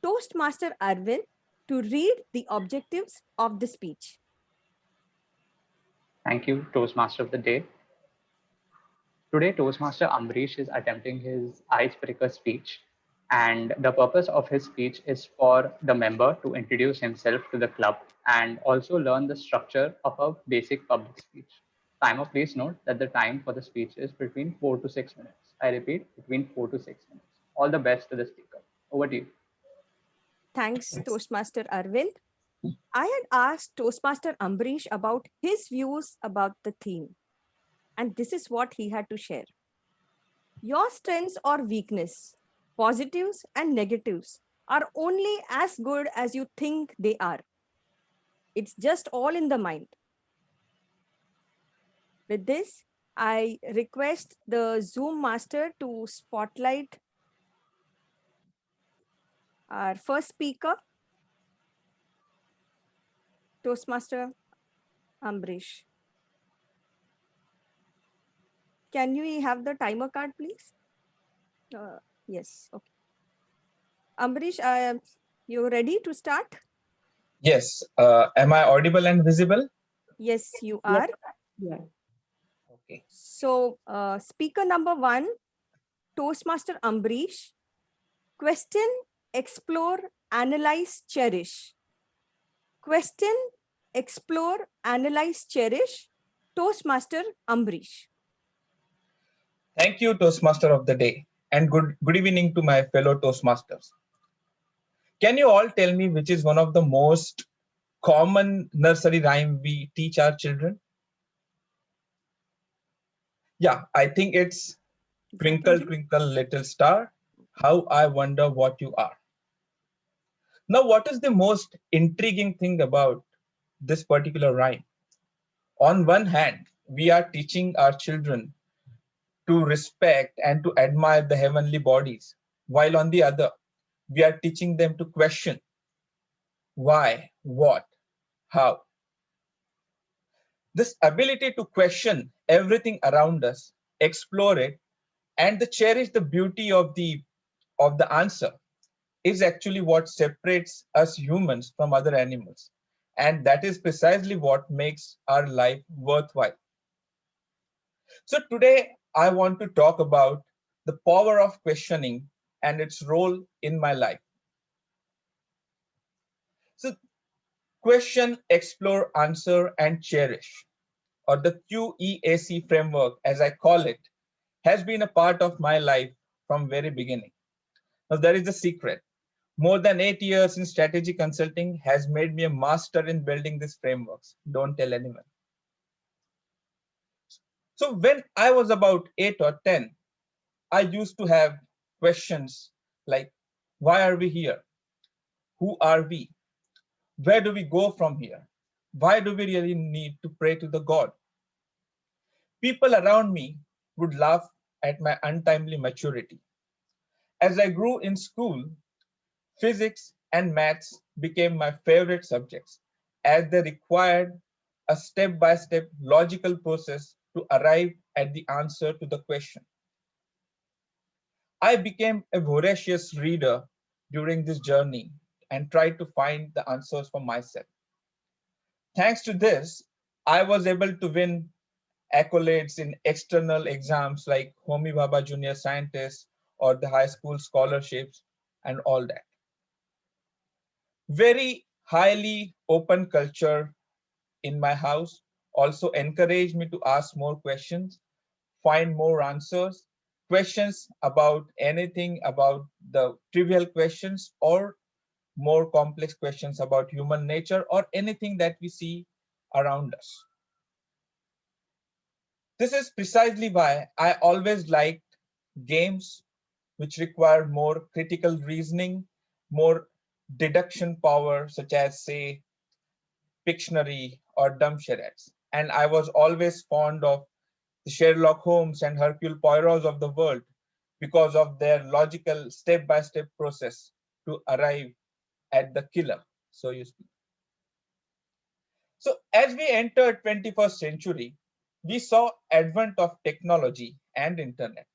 Toastmaster Arvind to read the objectives of the speech. Thank you, Toastmaster of the Day. Today, Toastmaster Ambarish is attempting his icebreaker speech, and the purpose of his speech is for the member to introduce himself to the club and also learn the structure of a basic public speech. Timer, please note that the time for the speech is between 4 to 6 minutes. I repeat, between 4 to 6 minutes. All the best to the speaker. Over to you. Thanks, Toastmaster Arvind. I had asked Toastmaster Ambarish about his views about the theme, and this is what he had to share. Your strengths or weakness, positives and negatives, are only as good as you think they are. It's just all in the mind. With this, I request the Zoom master to spotlight our first speaker, Toastmaster Ambarish. Can you have the timer card, please? Yes, okay. Ambarish, you ready to start? Yes. Am I audible and visible? Yes, you are. Yeah. Okay. So, speaker number 1, Toastmaster Ambarish. Question, explore, analyze, cherish. Question, explore, analyze, cherish. Toastmaster Ambarish. Thank you, Toastmaster of the Day, and good evening to my fellow Toastmasters. Can you all tell me which is one of the most common nursery rhyme we teach our children? Yeah, I think it's Twinkle, Twinkle, Little Star, how I wonder what you are. Now, what is the most intriguing thing about this particular rhyme? On one hand, we are teaching our children to respect and to admire the heavenly bodies, while on the other, we are teaching them to question why, what, how. This ability to question everything around us, explore it, and to cherish the beauty of the answer is actually what separates us humans from other animals. And that is precisely what makes our life worthwhile. So today, I want to talk about the power of questioning and its role in my life. So question, explore, answer, and cherish, or the QEAC framework, as I call it, has been a part of my life from very beginning. Now, there is a secret. More than 8 years in strategy consulting has made me a master in building these frameworks. Don't tell anyone. So when I was about 8 or 10, I used to have questions like, why are we here? Who are we? Where do we go from here? Why do we really need to pray to the God? People around me would laugh at my untimely maturity. As I grew in school, physics and maths became my favorite subjects as they required a step-by-step logical process to arrive at the answer to the question. I became a voracious reader during this journey and tried to find the answers for myself. Thanks to this, I was able to win accolades in external exams like Homi Bhabha Junior Scientist or the high school scholarships and all that. Very highly open culture in my house also encouraged me to ask more questions, find more answers, questions about anything, about the trivial questions or more complex questions about human nature or anything that we see around us. This is precisely why I always liked games which require more critical reasoning, more deduction power, such as, say, Pictionary or Dumb Charades. And I was always fond of the Sherlock Holmes and Hercule Poirots of the world because of their logical step-by-step process to arrive at the killer, so you speak. So as we enter 21st century, we saw advent of technology and internet.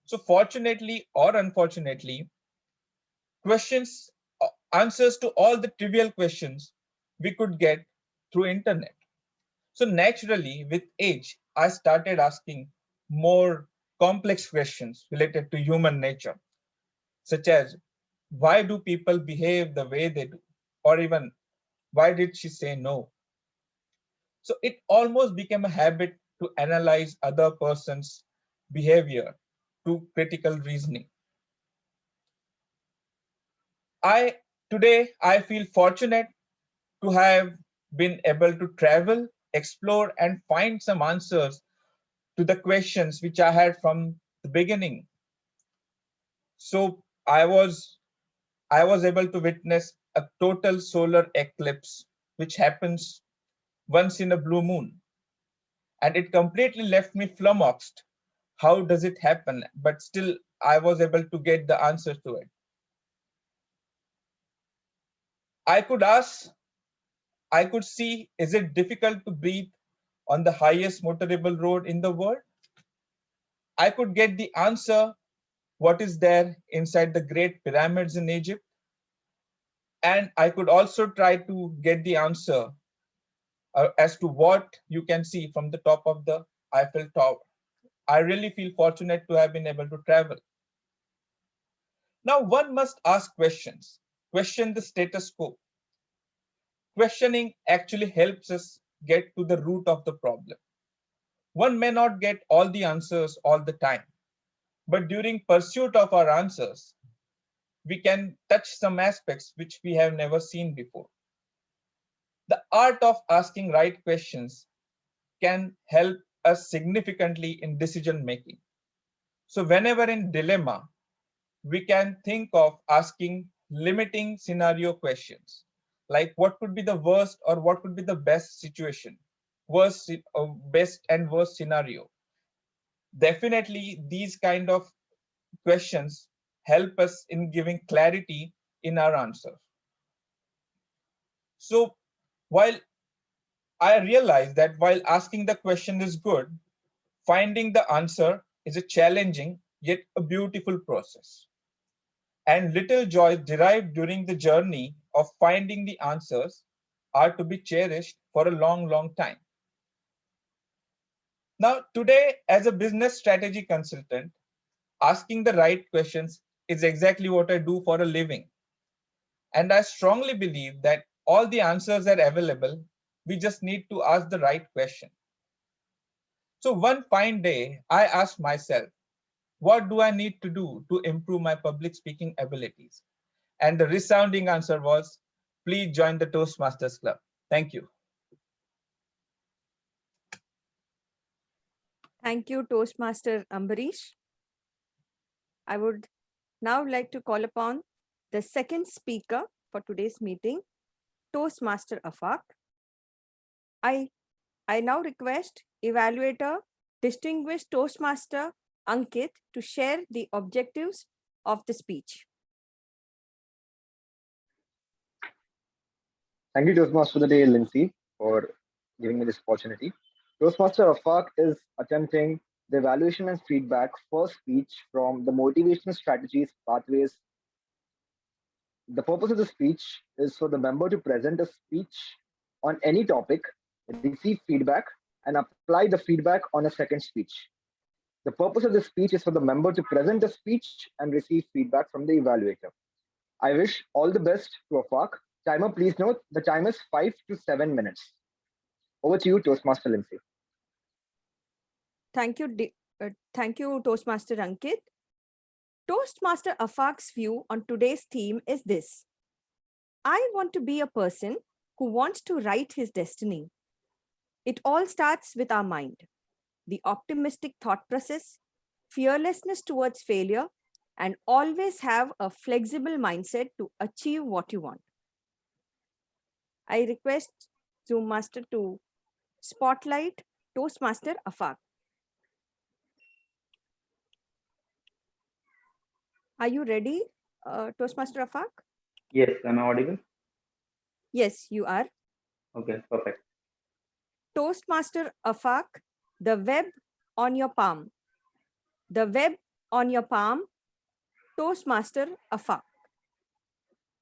So fortunately or unfortunately, answers to all the trivial questions we could get through internet. So naturally, with age, I started asking more complex questions related to human nature, such as why do people behave the way they do? Or even why did she say no? So it almost became a habit to analyze other person's behavior to critical reasoning. Today I feel fortunate to have been able to travel, explore, and find some answers to the questions which I had from the beginning. So I was able to witness a total solar eclipse, which happens once in a blue moon. And it completely left me flummoxed. How does it happen? But still, I was able to get the answer to it. I could see, is it difficult to breathe on the highest motorable road in the world? I could get the answer, what is there inside the Great Pyramids in Egypt? And I could also try to get the answer as to what you can see from the top of the Eiffel Tower. I really feel fortunate to have been able to travel. Now one must ask questions, question the status quo. Questioning actually helps us get to the root of the problem. One may not get all the answers all the time, but during pursuit of our answers, we can touch some aspects which we have never seen before. The art of asking right questions can help us significantly in decision making. So whenever in dilemma, we can think of asking limiting scenario questions, like what could be the worst or what could be the best situation, best and worst scenario. Definitely these kind of questions help us in giving clarity in our answer. So while I realize that while asking the question is good, finding the answer is a challenging yet a beautiful process. And little joys derived during the journey of finding the answers are to be cherished for a long, long time. Now, today, as a business strategy consultant, asking the right questions is exactly what I do for a living. And I strongly believe that all the answers are available. We just need to ask the right question. So one fine day, I asked myself, what do I need to do to improve my public speaking abilities? And the resounding answer was, please join the Toastmasters Club. Thank you. Thank you, Toastmaster Ambarish. I would now like to call upon the second speaker for today's meeting, Toastmaster Afaq. I now request Evaluator, Distinguished Toastmaster Ankit to share the objectives of the speech. Thank you, Toastmaster for the day, Lincy, for giving me this opportunity. Toastmaster Afaq is attempting the evaluation and feedback first speech from the motivational strategies pathways. The purpose of the speech is for the member to present a speech on any topic, receive feedback, and apply the feedback on a second speech. The purpose of this speech is for the member to present a speech and receive feedback from the evaluator. I wish all the best to Afaq. Timer, please note, the time is 5 to 7 minutes. Over to you, Toastmaster Lincy. Thank you, Toastmaster Ankit. Toastmaster Afaq's view on today's theme is this. I want to be a person who wants to write his destiny. It all starts with our mind, the optimistic thought process, fearlessness towards failure, and always have a flexible mindset to achieve what you want. I request Zoom Master to spotlight Toastmaster Afaq. Are you ready, Toastmaster Afaq? Yes, am I audible? Yes, you are. Okay, perfect. Toastmaster Afaq, the web on your palm. The web on your palm, Toastmaster Afaq.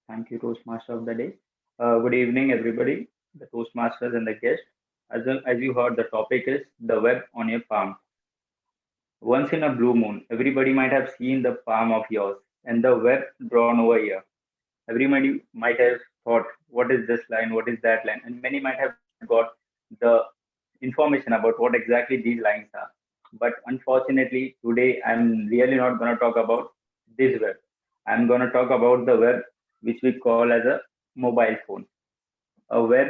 Thank you, Toastmaster of the day. Good evening, everybody, the Toastmasters and the guests. As you heard, the topic is the web on your palm. Once in a blue moon, everybody might have seen the palm of yours and the web drawn over here. Everybody might have thought, what is this line? What is that line? And many might have got the information about what exactly these lines are. But unfortunately, today I'm really not going to talk about this web. I'm going to talk about the web which we call as a mobile phone. A web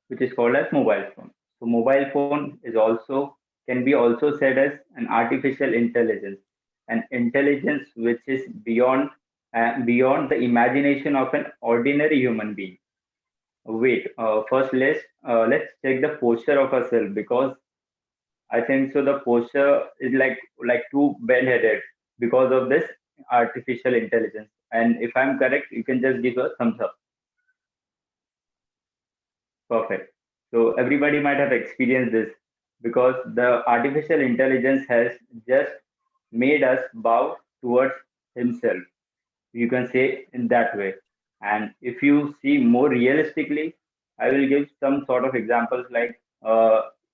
which is called as mobile phone. So mobile phone is also can be also said as an artificial intelligence, an intelligence which is beyond the imagination of an ordinary human being. Wait, first let's check the posture of ourselves, because I think so the posture is like too bell-headed because of this artificial intelligence. And if I'm correct, you can just give a thumbs up. Perfect. So everybody might have experienced this, because the artificial intelligence has just made us bow towards himself. You can say in that way. And if you see more realistically, I will give some sort of examples like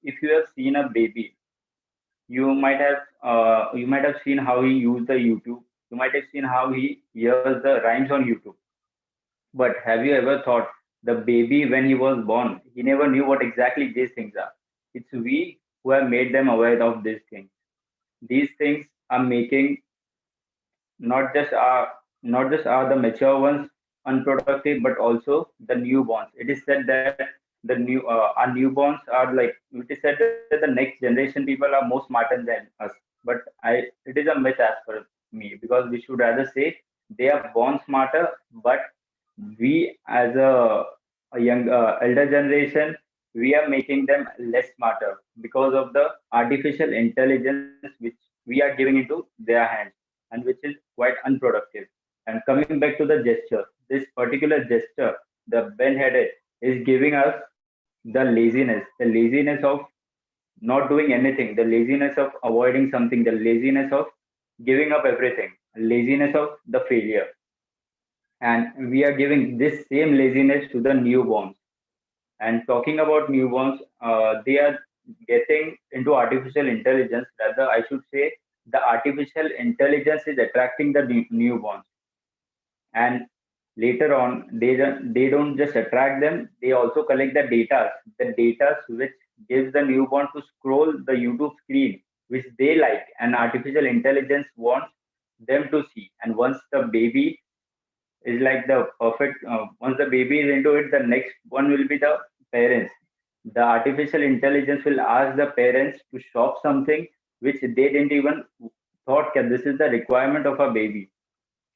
if you have seen a baby, you might have seen how he used the YouTube. You might have seen how he hears the rhymes on YouTube. But have you ever thought the baby, when he was born, he never knew what exactly these things are? It's we who have made them aware of these things. These things are making not just are the mature ones unproductive, but also the newborns. It is said that the new our newborns are like, it is said that the next generation people are more smarter than us. But it is a myth as per me, because we should rather say they are born smarter, but we as a young elder generation, we are making them less smarter because of the artificial intelligence which we are giving into their hands, and which is quite unproductive. And coming back to the gesture, this particular gesture, the bell-headed, is giving us the laziness of not doing anything, the laziness of avoiding something, the laziness of giving up everything, laziness of the failure. And we are giving this same laziness to the newborns. And talking about newborns, they are getting into artificial intelligence. Rather, I should say the artificial intelligence is attracting the newborns. And later on, they don't just attract them; they also collect the data which gives the newborn to scroll the YouTube screen, which they like, and artificial intelligence wants them to see. And once the baby is like the perfect once the baby is into it, the next one will be the parents. The artificial intelligence will ask the parents to shop something which they didn't even thought that this is the requirement of a baby,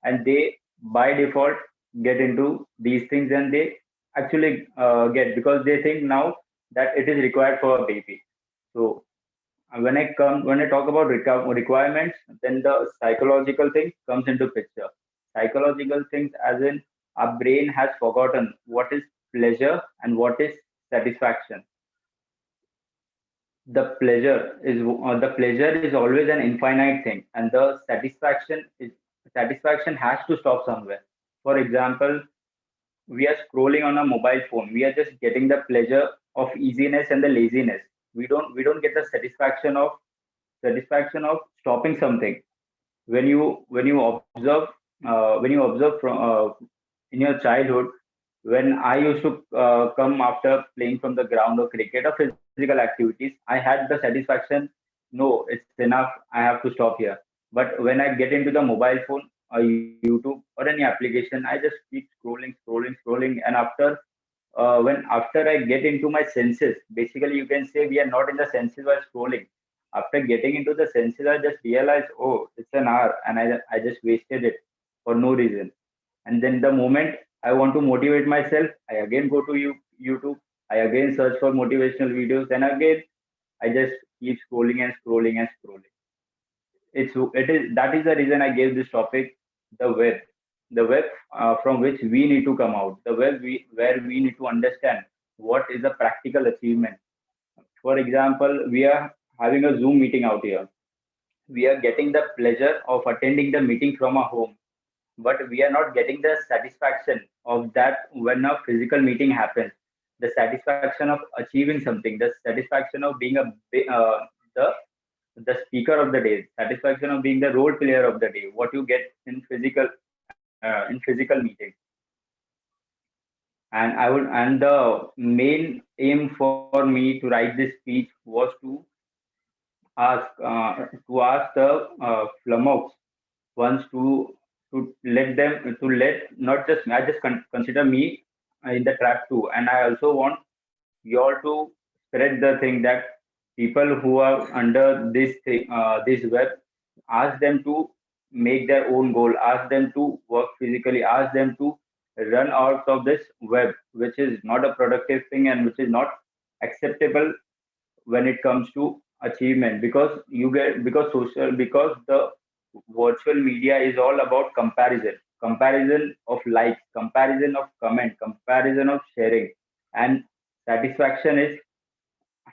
and they by default get into these things, and they actually get, because they think now that it is required for a baby. So when I talk about requirements, then the psychological thing comes into picture. Psychological things, as in our brain has forgotten what is pleasure and what is satisfaction. The pleasure is always an infinite thing, and the satisfaction has to stop somewhere. For example, we are scrolling on a mobile phone, we are just getting the pleasure of easiness and the laziness. We don't get the satisfaction of satisfaction of stopping something. When you observe from in your childhood, when I used to come after playing from the ground or cricket or physical activities, I had the satisfaction. No, it's enough. I have to stop here. But when I get into the mobile phone or YouTube or any application, I just keep scrolling, and after I get into my senses, basically you can say we are not in the senses while scrolling. After getting into the senses, I just realized, oh, it's an hour, and I just wasted it for no reason. And then the moment I want to motivate myself, I again go to YouTube. I again search for motivational videos, and again I just keep scrolling. It is that is the reason I gave this topic, the web, from which we need to come out, where we need to understand what is a practical achievement. For example, we are having a Zoom meeting out here. We are getting the pleasure of attending the meeting from our home, but we are not getting the satisfaction of that when a physical meeting happens. The satisfaction of achieving something, the satisfaction of being the the speaker of the day, satisfaction of being the role player of the day, what you get in physical meeting. And the main aim for me to write this speech was to ask the flummox ones to let not just I just consider me in the trap too, and I also want you all to spread the thing that people who are under this web, ask them to make their own goal, ask them to work physically, ask them to run out of this web, which is not a productive thing and which is not acceptable when it comes to achievement, because the virtual media is all about comparison of likes, comparison of comment, comparison of sharing, and satisfaction is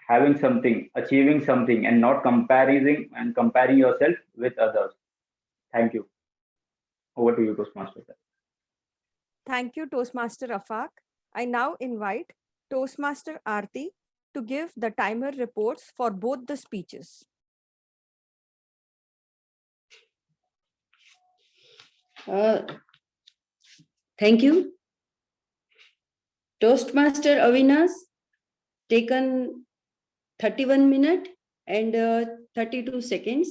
having something, achieving something, and not comparing yourself with others. Thank you. Over to you, Toastmaster. Thank you, Toastmaster Afaq. I now invite Toastmaster Aarti to give the timer reports for both the speeches. Thank you. Toastmaster Avinash taken 31 minutes and 32 seconds.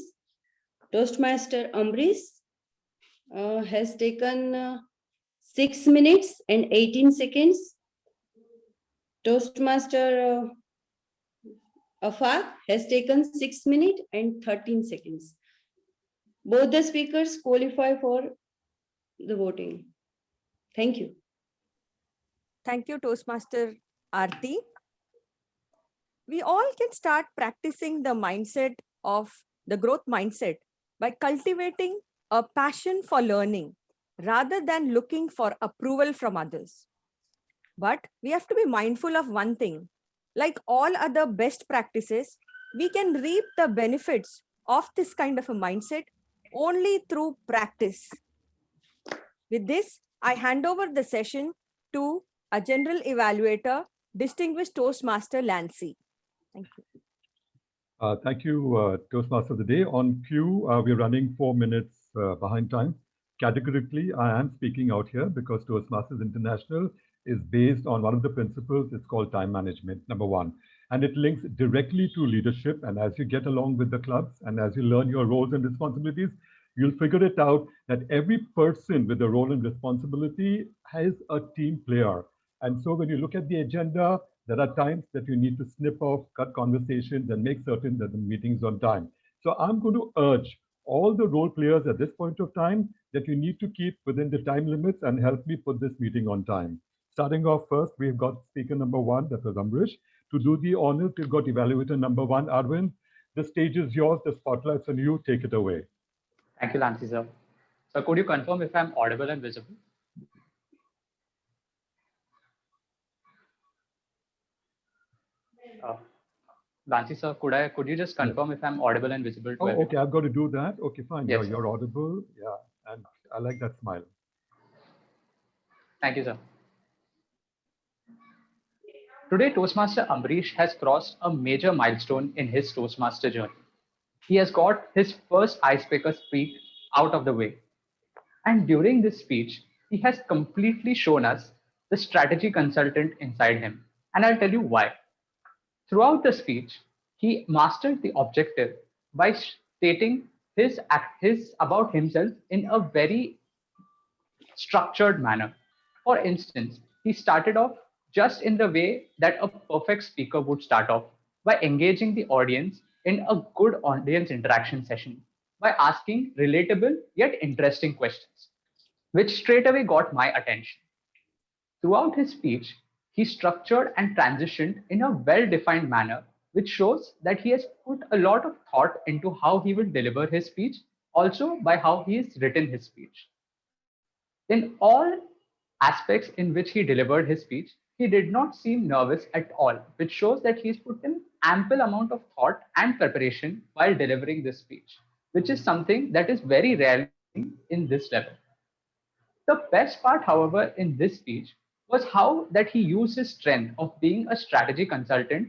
Toastmaster Ambrish has taken 6 minutes and 18 seconds. Toastmaster Afaq has taken 6 minutes and 13 seconds. Both the speakers qualify for the voting. Thank you. Thank you, Toastmaster Aarti. We all can start practicing the mindset of the growth mindset by cultivating a passion for learning rather than looking for approval from others. But we have to be mindful of one thing. Like all other best practices, we can reap the benefits of this kind of a mindset only through practice. With this, I hand over the session to a general evaluator, distinguished Toastmaster Lincy. Thank you. Thank you, Toastmaster of the Day. On cue, we're running 4 minutes behind time. Categorically, I am speaking out here because Toastmasters International is based on one of the principles. It's called time management, number one. And it links directly to leadership. And as you get along with the clubs and as you learn your roles and responsibilities, you'll figure it out that every person with a role and responsibility has a team player. And so when you look at the agenda, there are times that you need to snip off, cut conversations, and make certain that the meeting's on time. So I'm going to urge all the role players at this point of time that you need to keep within the time limits and help me put this meeting on time. Starting off first, we've got speaker number one, that was Ambrish. To do the honors, we've got evaluator number one, Arvind. The stage is yours, the spotlight's on you, take it away. Thank you, Lincy, sir. So could you confirm if I'm audible and visible? Lincy, sir, could you just confirm if I'm audible and visible to everyone? Okay, I've got to do that. Okay, fine. Yes, You're audible. Yeah, and I like that smile. Thank you, sir. Today, Toastmaster Ambrish has crossed a major milestone in his Toastmaster journey. he has got his first icebreaker speech out of the way. And during this speech, he has completely shown us the strategy consultant inside him. And I'll tell you why. Throughout the speech, he mastered the objective by stating his about himself in a very structured manner. For instance, he started off just in the way that a perfect speaker would start off, by engaging the audience in a good audience interaction session, by asking relatable yet interesting questions, which straight away got my attention. Throughout his speech, he structured and transitioned in a well defined manner, which shows that he has put a lot of thought into how he will deliver his speech, also by how he has written his speech. In all aspects in which he delivered his speech, he did not seem nervous at all, which shows that he's put in ample amount of thought and preparation while delivering this speech, which is something that is very rarely seen in this level. The best part, however, in this speech was how that he used his strength of being a strategy consultant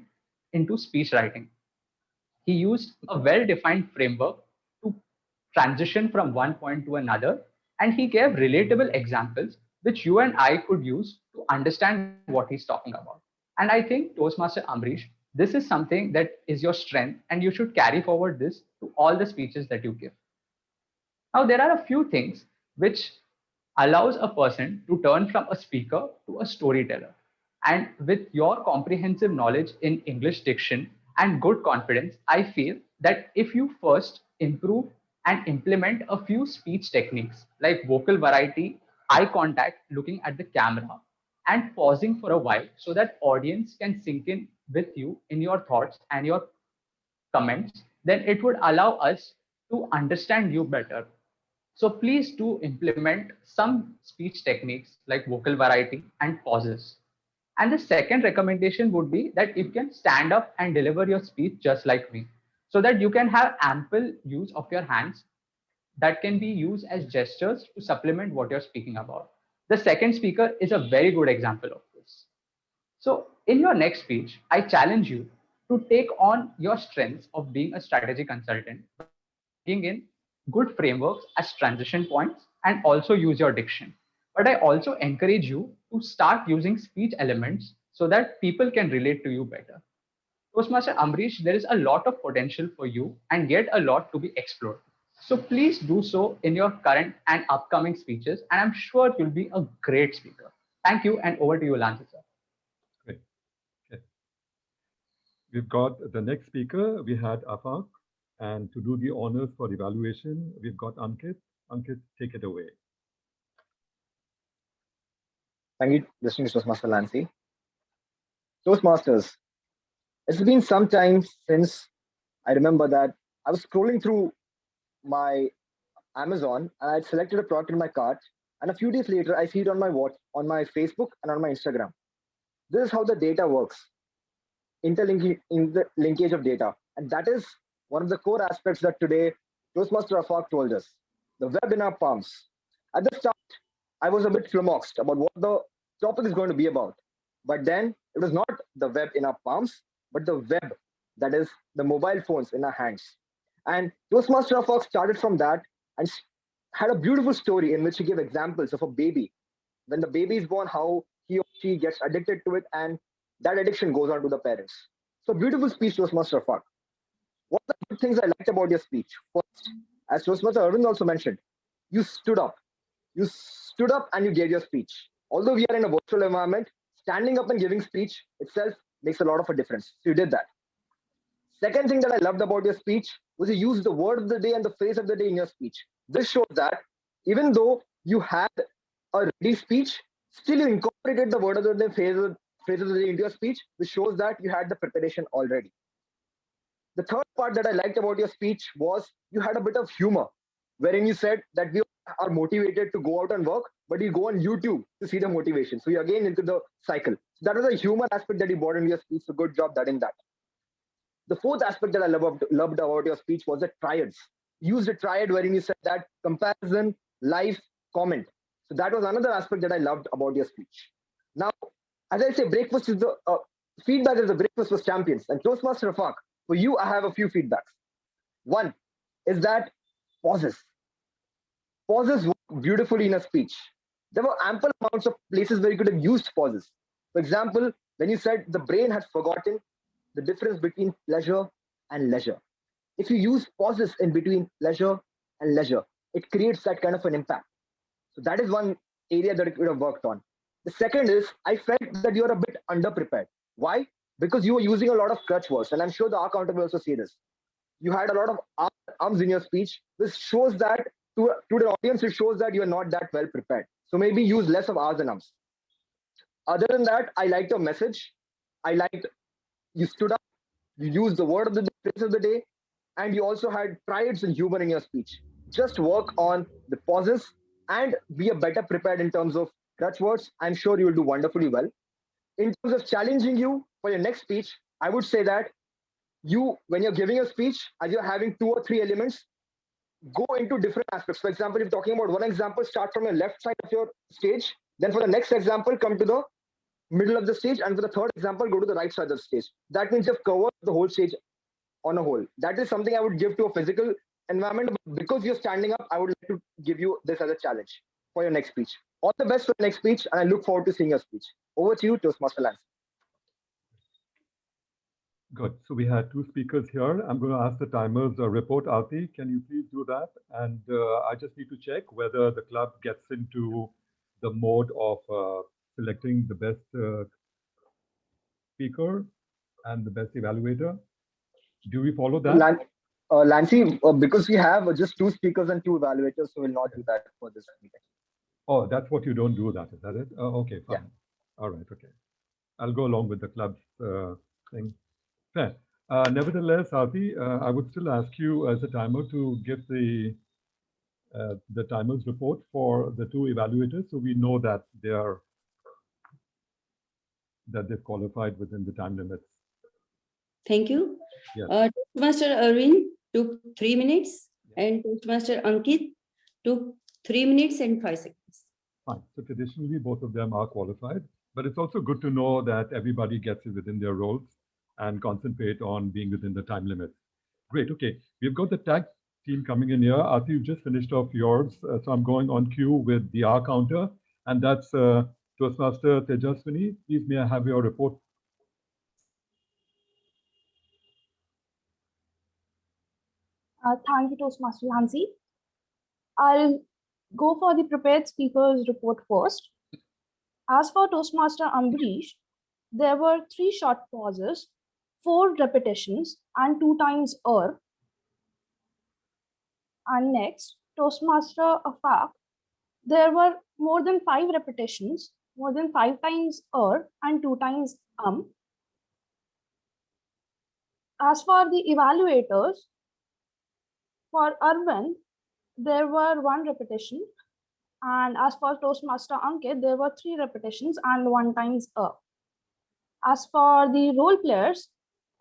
into speech writing. He used a well-defined framework to transition from one point to another, and he gave relatable examples which you and I could use to understand what he's talking about. And I think Toastmaster Amrish, this is something that is your strength, and you should carry forward this to all the speeches that you give. Now, there are a few things which allows a person to turn from a speaker to a storyteller. And with your comprehensive knowledge in English diction and good confidence, I feel that if you first improve and implement a few speech techniques like vocal variety, eye contact, looking at the camera, and pausing for a while so that audience can sink in with you in your thoughts and your comments, then it would allow us to understand you better. So please do implement some speech techniques like vocal variety and pauses. And the second recommendation would be that you can stand up and deliver your speech just like me, so that you can have ample use of your hands that can be used as gestures to supplement what you're speaking about. The second speaker is a very good example of this. So in your next speech, I challenge you to take on your strengths of being a strategy consultant by bringing in good frameworks as transition points and also use your diction. But I also encourage you to start using speech elements so that people can relate to you better. Toastmaster Amrish, there is a lot of potential for you and yet a lot to be explored. So please do so in your current and upcoming speeches, and I'm sure you'll be a great speaker. Thank you, and over to you, Lance, sir. Great. Okay. We've got the next speaker. We had Afaq, and to do the honors for evaluation, we've got Ankit. Ankit, take it away. Thank you, distinguished Toastmaster Lancy. Toastmasters, it's been some time since I remember that I was scrolling through my Amazon and I had selected a product in my cart, and a few days later I see it on my watch, on my Facebook and on my Instagram. This is how the data works, interlinking in the linkage of data, and that is one of the core aspects that today Toastmaster Afaq told us. The web in our palms. At the start, I was a bit flummoxed about what the topic is going to be about, but then it was not the web in our palms, but the web, that is the mobile phones in our hands. And Toastmaster Afaq started from that and had a beautiful story in which he gave examples of a baby. When the baby is born, how he or she gets addicted to it, and that addiction goes on to the parents. So beautiful speech, Toastmaster Afaq. What are the good things I liked about your speech? First, as Toastmaster Arvind also mentioned, you stood up. You stood up and you gave your speech. Although we are in a virtual environment, standing up and giving speech itself makes a lot of a difference. So you did that. Second thing that I loved about your speech was you used the word of the day and the phrase of the day in your speech. This shows that even though you had a ready speech, still you incorporated the word of the day, phrase of the day into your speech, which shows that you had the preparation already. The third part that I liked about your speech was you had a bit of humor, wherein you said that we are motivated to go out and work, but you go on YouTube to see the motivation. So you're again into the cycle. So that was a humor aspect that you brought into your speech. So good job in that. The fourth aspect that I loved about your speech was the triads. You used a triad wherein you said that comparison, life, comment. So that was another aspect that I loved about your speech. Now, as I say, breakfast is feedback is the breakfast was champions. And Toastmaster Afaq, for you, I have a few feedbacks. One is that pauses. Pauses work beautifully in a speech. There were ample amounts of places where you could have used pauses. For example, when you said the brain had forgotten the difference between pleasure and leisure. If you use pauses in between pleasure and leisure, it creates that kind of an impact. So that is one area that it could have worked on. The second is I felt that you're a bit underprepared. Why? Because you were using a lot of crutch words, and I'm sure the R counter will also say this. You had a lot of arms in your speech. This shows that to the audience, it shows that you're not that well prepared. So maybe use less of R's and ums. Other than that, I liked your message. I liked you stood up, you used the word of the day, phrase of the day, and you also had prides and humor in your speech. Just work on the pauses and be a better prepared in terms of crutch words. I'm sure you will do wonderfully well. In terms of challenging you for your next speech, I would say that when you're giving a speech, as you're having 2 or 3 elements, go into different aspects. For example, if you're talking about one example, start from your left side of your stage. Then for the next example, come to the middle of the stage. And for the third example, go to the right side of the stage. That means you've covered the whole stage on a whole. That is something I would give to a physical environment. Because you're standing up, I would like to give you this as a challenge for your next speech. All the best for the next speech, and I look forward to seeing your speech. Over to you, Toastmaster Lance. Good. So we had 2 speakers here. I'm going to ask the timers report. Aarti, can you please do that? And I just need to check whether the club gets into the mode of selecting the best speaker and the best evaluator. Do we follow that? Lancy, because we have just 2 speakers and 2 evaluators, so we'll not do that for this meeting. Oh, that's what you don't do that, is that it? Okay, fine. Yeah. All right, okay. I'll go along with the club's thing. Fair. Nevertheless, Aarti, I would still ask you as a timer to give the timer's report for the 2 evaluators, so we know that they've qualified within the time limits. Thank you. Yeah. Toastmaster Arvind took 3 minutes, and Toastmaster Ankit took 3 minutes and 5 seconds. Fine. So traditionally, both of them are qualified, but it's also good to know that everybody gets it within their roles and concentrate on being within the time limit. Great. Okay. We've got the tag team coming in here. Aarti, you just finished off yours. So I'm going on cue with the R counter, and that's Toastmaster Tejaswini. Please, may I have your report? Thank you, Toastmaster Hansi. I'll go for the prepared speakers report first. As for Toastmaster Ambrish, there were 3 short pauses, 4 repetitions, and 2 times And next, Toastmaster Afaq, there were more than 5 repetitions, more than 5 times and 2 times As for the evaluators, for Arvind, there were 1 repetition. And as for Toastmaster Ankit, there were 3 repetitions and 1 times As for the role players,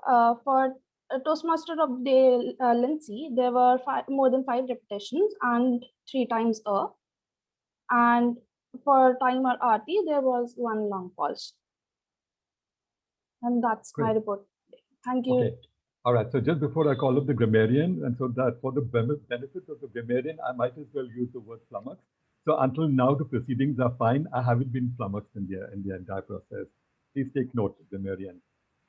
for Toastmaster of the Day Lincy, there were more than 5 repetitions and 3 times And for timer Aarti, there was 1 long pause. And that's my report. Thank you. Okay. All right. So just before I call up the grammarian, and so that for the benefit of the grammarian, I might as well use the word flummox. So until now, the proceedings are fine. I haven't been flummoxed in the entire process. Please take note, grammarian.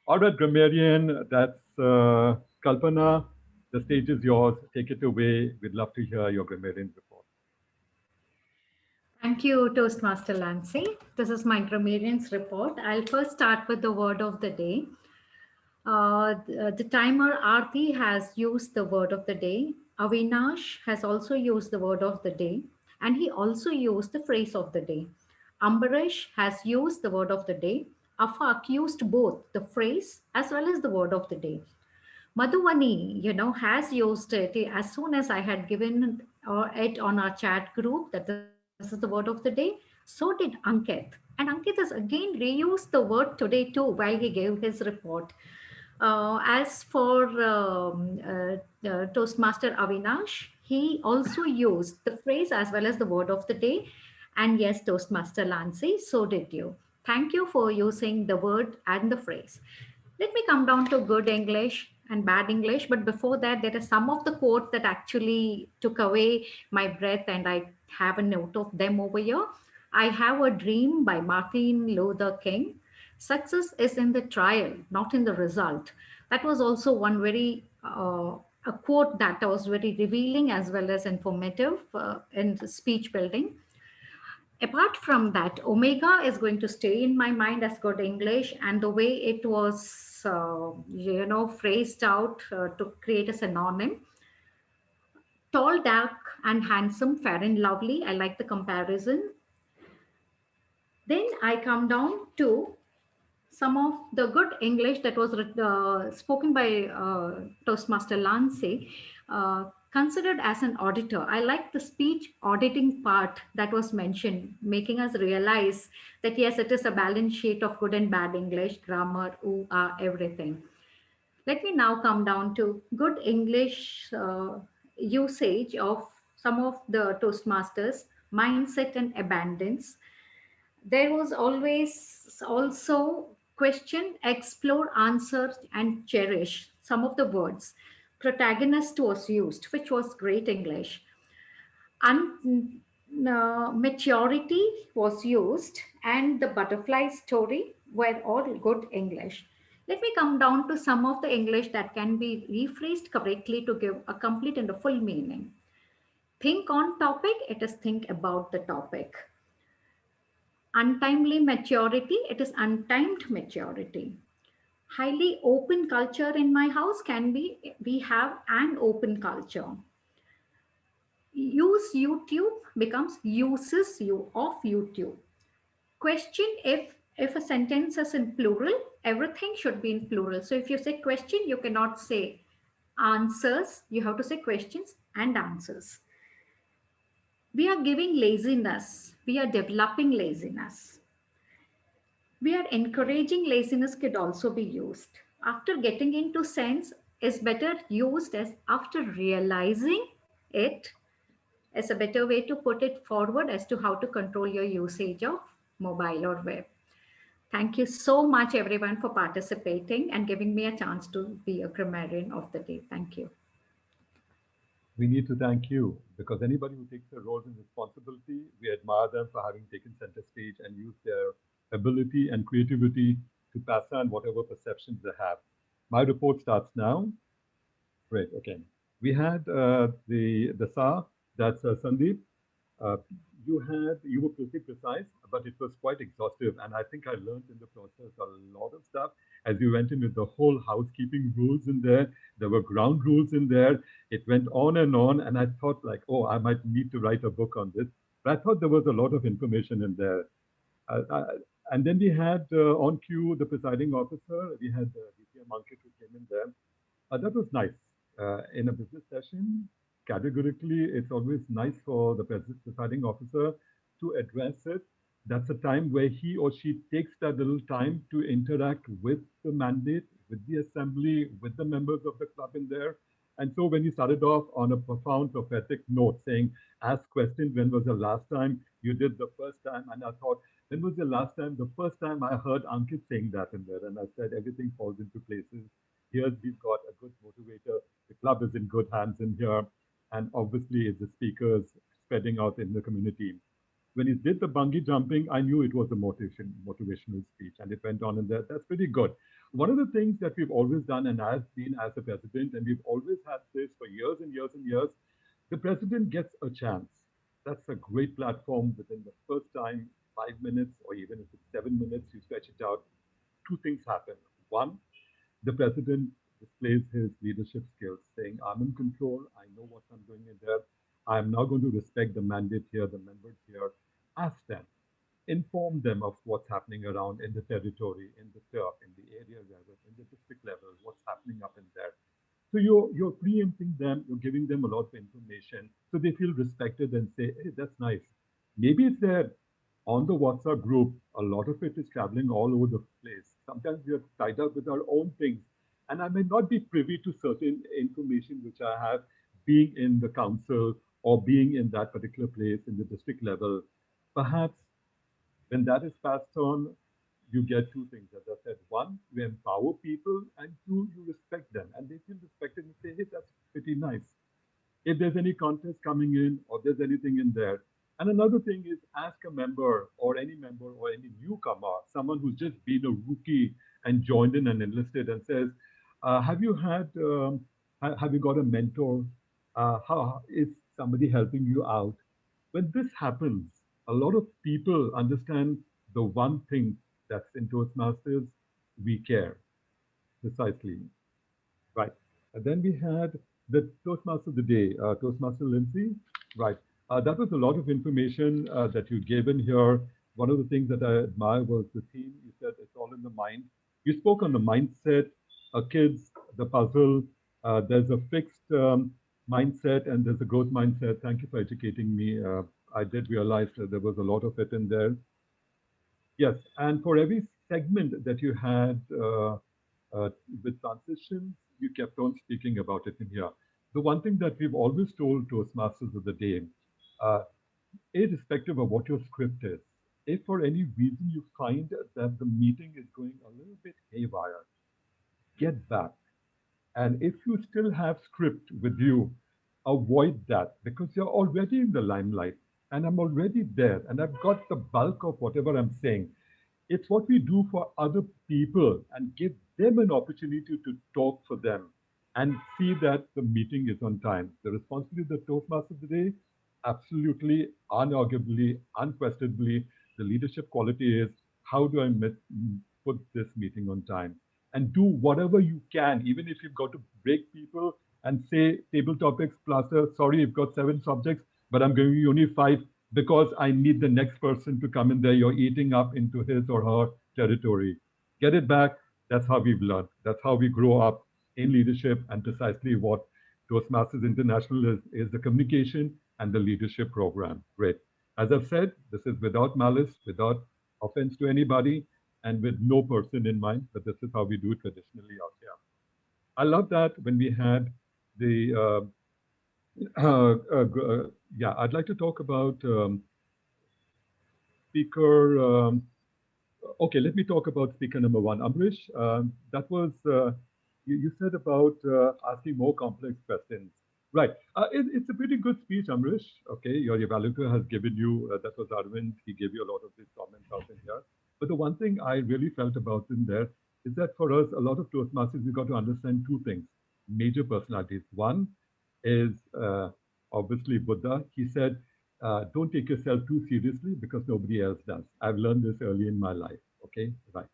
All right, grammarian, that's Kalpana. The stage is yours. Take it away. We'd love to hear your grammarian report. Thank you, Toastmaster Lincy. This is my grammarian's report. I'll first start with the word of the day. The timer Aarti has used the word of the day. Avinash has also used the word of the day. And he also used the phrase of the day. Ambarish has used the word of the day. Afaq used both the phrase as well as the word of the day. Madhuvani, has used it as soon as I had given it on our chat group that this is the word of the day. So did Ankit. And Ankit has again reused the word today too while he gave his report. As for Toastmaster Avinash, he also used the phrase as well as the word of the day. And yes, Toastmaster Lincy, so did you. Thank you for using the word and the phrase. Let me come down to good English. and bad English. But before that, there are some of the quotes that actually took away my breath, and I have a note of them over here. I have a dream by Martin Luther King. Success is in the trial, not in the result. That was also one very a quote that was very revealing as well as informative in speech building. Apart from that, omega is going to stay in my mind as good English, and the way it was phrased out to create a synonym. Tall, dark, and handsome, fair and lovely. I like the comparison. Then I come down to some of the good English that was spoken by Toastmaster Lincy, considered as an auditor. I like the speech auditing part that was mentioned, making us realize that yes, it is a balance sheet of good and bad English, grammar, everything. Let me now come down to good English usage of some of the Toastmasters, mindset and abundance. There was always also question, explore, answer, and cherish some of the words. Protagonist was used, which was great English. Maturity was used, and the butterfly story were all good English. Let me come down to some of the English that can be rephrased correctly to give a complete and a full meaning. Think on topic, it is think about the topic. Untimely maturity, it is untimed maturity. Highly open culture in my house can be, we have an open culture. Use YouTube becomes uses you of YouTube. Question, if a sentence is in plural, everything should be in plural. So if you say question, you cannot say answers, you have to say questions and answers. We are giving laziness, we are developing laziness. We are encouraging laziness could also be used. After getting into sense is better used as after realizing it is a better way to put it forward as to how to control your usage of mobile or web. Thank you so much everyone for participating and giving me a chance to be a grammarian of the day. Thank you. We need to thank you, because anybody who takes their roles and responsibility, we admire them for having taken center stage and used their ability and creativity to pass on whatever perceptions they have. My report starts now. Great, okay. We had the SAR, that's Sandeep. You were pretty precise, but it was quite exhaustive. And I think I learned in the process a lot of stuff as you went in with the whole housekeeping rules in there. There were ground rules in there. It went on. And I thought like, oh, I might need to write a book on this. But I thought there was a lot of information in there. And then we had on cue the presiding officer. We had DTM Ankit who came in there. That was nice. In a business session, categorically, it's always nice for the presiding officer to address it. That's a time where he or she takes that little time to interact with the mandate, with the assembly, with the members of the club in there. And so when he started off on a profound prophetic note saying, ask questions, when was the last time you did the first time? And I thought, when was the last time, the first time I heard Ankit saying that in there? And I said, everything falls into places. Here we've got a good motivator. The club is in good hands in here. And obviously it's the speakers spreading out in the community. When he did the bungee jumping, I knew it was a motivational speech, and it went on in there. That's pretty good. One of the things that we've always done, and I've been as a president, and we've always had this for years and years and years, the president gets a chance. That's a great platform within the first time, 5 minutes, or even if it's 7 minutes, you stretch it out. Two things happen. One, the president displays his leadership skills, saying, I'm in control, I know what I'm doing in there. I'm now going to respect the mandate here, the members here. Ask them, inform them of what's happening around in the territory, in the turf, in the area level, in the district level, what's happening up in there. So you're preempting them, you're giving them a lot of information so they feel respected and say, hey, that's nice. Maybe it's there on the WhatsApp group, a lot of it is traveling all over the place. Sometimes we are tied up with our own things. And I may not be privy to certain information which I have being in the council or being in that particular place in the district level. Perhaps when that is passed on, you get two things, as I said. One, you empower people, and two, you respect them. And they feel respected and say, hey, that's pretty nice. If there's any contest coming in or there's anything in there. And another thing is ask a member or any newcomer, someone who's just been a rookie and joined in and enlisted and says, have you have you got a mentor? How is somebody helping you out? When this happens, a lot of people understand the one thing that's in Toastmasters, we care, precisely. Right. And then we had the Toastmaster of the day, Toastmaster Lincy. Right. That was a lot of information that you gave in here. One of the things that I admire was the theme. You said it's all in the mind. You spoke on the mindset, kids, the puzzle. There's a fixed mindset and there's a growth mindset. Thank you for educating me. I did realize that there was a lot of it in there. Yes, and for every segment that you had with transitions, you kept on speaking about it in here. The one thing that we've always told Toastmasters of the day, uh, irrespective of what your script is, if for any reason you find that the meeting is going a little bit haywire, get back. And if you still have script with you, avoid that because you're already in the limelight and I'm already there and I've got the bulk of whatever I'm saying. It's what we do for other people and give them an opportunity to talk for them and see that the meeting is on time. The responsibility of the Toastmaster today, absolutely, unarguably, unquestionably, the leadership quality is how do I put this meeting on time? And do whatever you can, even if you've got to break people and say table topics plus, sorry, you've got 7 subjects, but I'm giving you only 5 because I need the next person to come in there. You're eating up into his or her territory. Get it back. That's how we've learned. That's how we grow up in leadership and precisely what Toastmasters International is the communication and the leadership program. Great. As I've said, this is without malice, without offense to anybody, and with no person in mind, but this is how we do it traditionally out here. I love that when we had the yeah, I'd like to talk about speaker. Okay, let me talk about speaker number 1. Amrish, that was, you said about asking more complex questions. Right. It's a pretty good speech, Amrish. Okay, your evaluator has given you, that was Arvind, he gave you a lot of these comments out in here. But the one thing I really felt about in there is that for us, a lot of Toastmasters, we got to understand 2 things, major personalities. One is obviously Buddha. He said, don't take yourself too seriously because nobody else does. I've learned this early in my life. Okay, right.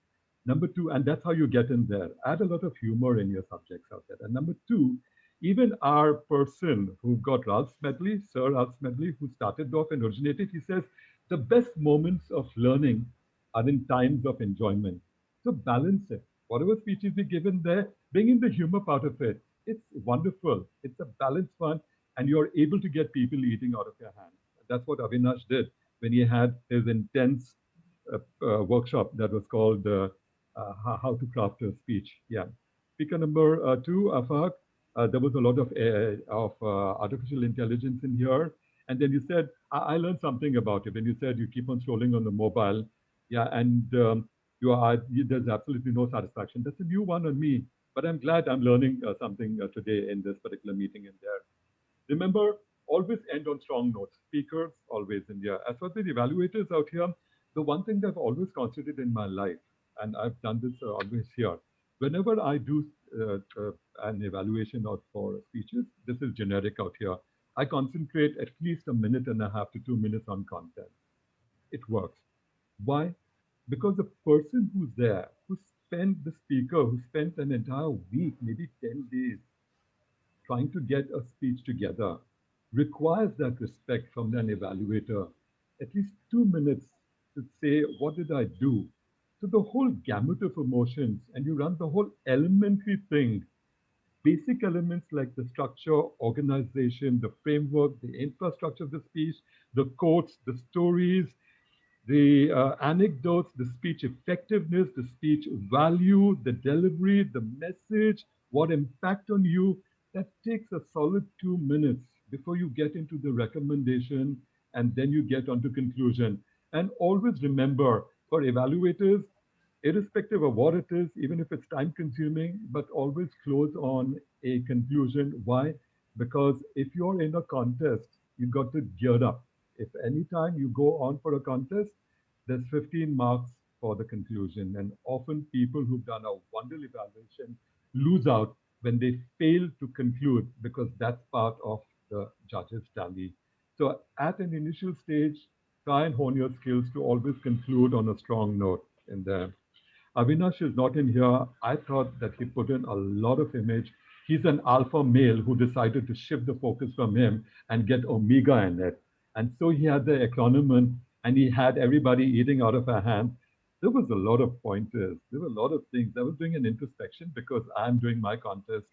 Number 2, and that's how you get in there. Add a lot of humor in your subjects out there. And number 2, even our person who got Ralph Smedley, Sir Ralph Smedley, who started off and originated, he says, the best moments of learning are in times of enjoyment. So balance it. Whatever speeches we give in there, bring in the humor part of it. It's wonderful. It's a balanced one, and you're able to get people eating out of your hands. That's what Avinash did when he had his intense workshop that was called How to Craft a Speech. Yeah. Speaker number 2, Afaq, there was a lot of artificial intelligence in here. And then you said, I learned something about it. When you said you keep on scrolling on the mobile, yeah, and there's absolutely no satisfaction. That's a new one on me. But I'm glad I'm learning something today in this particular meeting in there. Remember, always end on strong notes. Speakers, always in here. As far as the evaluators out here, the one thing that I've always considered in my life, and I've done this always here, whenever I do an evaluation out for speeches, this is generic out here. I concentrate at least a minute and a half to 2 minutes on content. It works. Why? Because the person who's there, the speaker who spent an entire week, maybe 10 days, trying to get a speech together requires that respect from an evaluator. At least 2 minutes to say, what did I do? So the whole gamut of emotions, and you run the whole elementary thing, basic elements like the structure, organization, the framework, the infrastructure of the speech, the quotes, the stories, the anecdotes, the speech effectiveness, the speech value, the delivery, the message, what impact on you, that takes a solid 2 minutes before you get into the recommendation and then you get onto conclusion. And always remember, for evaluators, irrespective of what it is, even if it's time consuming, but always close on a conclusion. Why? Because if you're in a contest, you've got to gear up. If anytime you go on for a contest, there's 15 marks for the conclusion. And often people who've done a wonderful evaluation lose out when they fail to conclude, because that's part of the judges' tally. So at an initial stage, try and hone your skills to always conclude on a strong note in there. Avinash is not in here. I thought that he put in a lot of image. He's an alpha male who decided to shift the focus from him and get omega in it. And so he had the acronym and he had everybody eating out of our hands. There was a lot of pointers. There were a lot of things. I was doing an introspection because I'm doing my contest.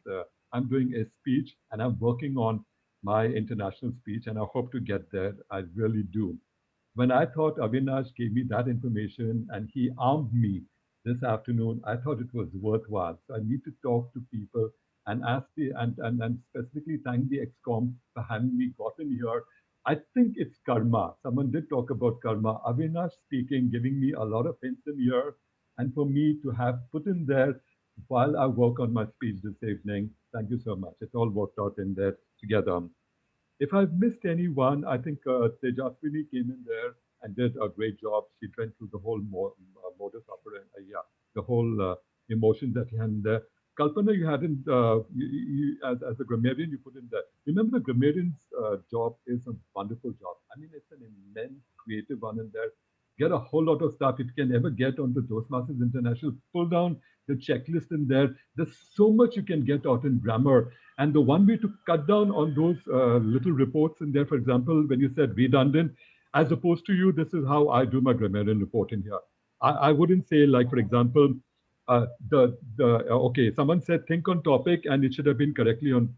I'm doing a speech and I'm working on my international speech and I hope to get there. I really do. When I thought Avinash gave me that information and he armed me this afternoon, I thought it was worthwhile. So I need to talk to people and ask and specifically thank the XCOM for having me gotten here. I think it's karma. Someone did talk about karma. Avinash speaking, giving me a lot of hints in here, and for me to have put in there while I work on my speech this evening. Thank you so much. It all worked out in there together. If I've missed anyone, I think Tejaswini came in there and did a great job. She went through the whole modus operandi, the whole emotion that he had in there. Kalpana, you hadn't, as a grammarian, you put in there. Remember, the grammarian's job is a wonderful job. I mean, it's an immense creative one in there. Get a whole lot of stuff. If you can ever get onto Toastmasters International, pull down the checklist in there. There's so much you can get out in grammar. And the one way to cut down on those little reports in there, for example, when you said redundant, as opposed to you, this is how I do my grammarian report in here. I wouldn't say, like, for example, okay, someone said think on topic and it should have been correctly on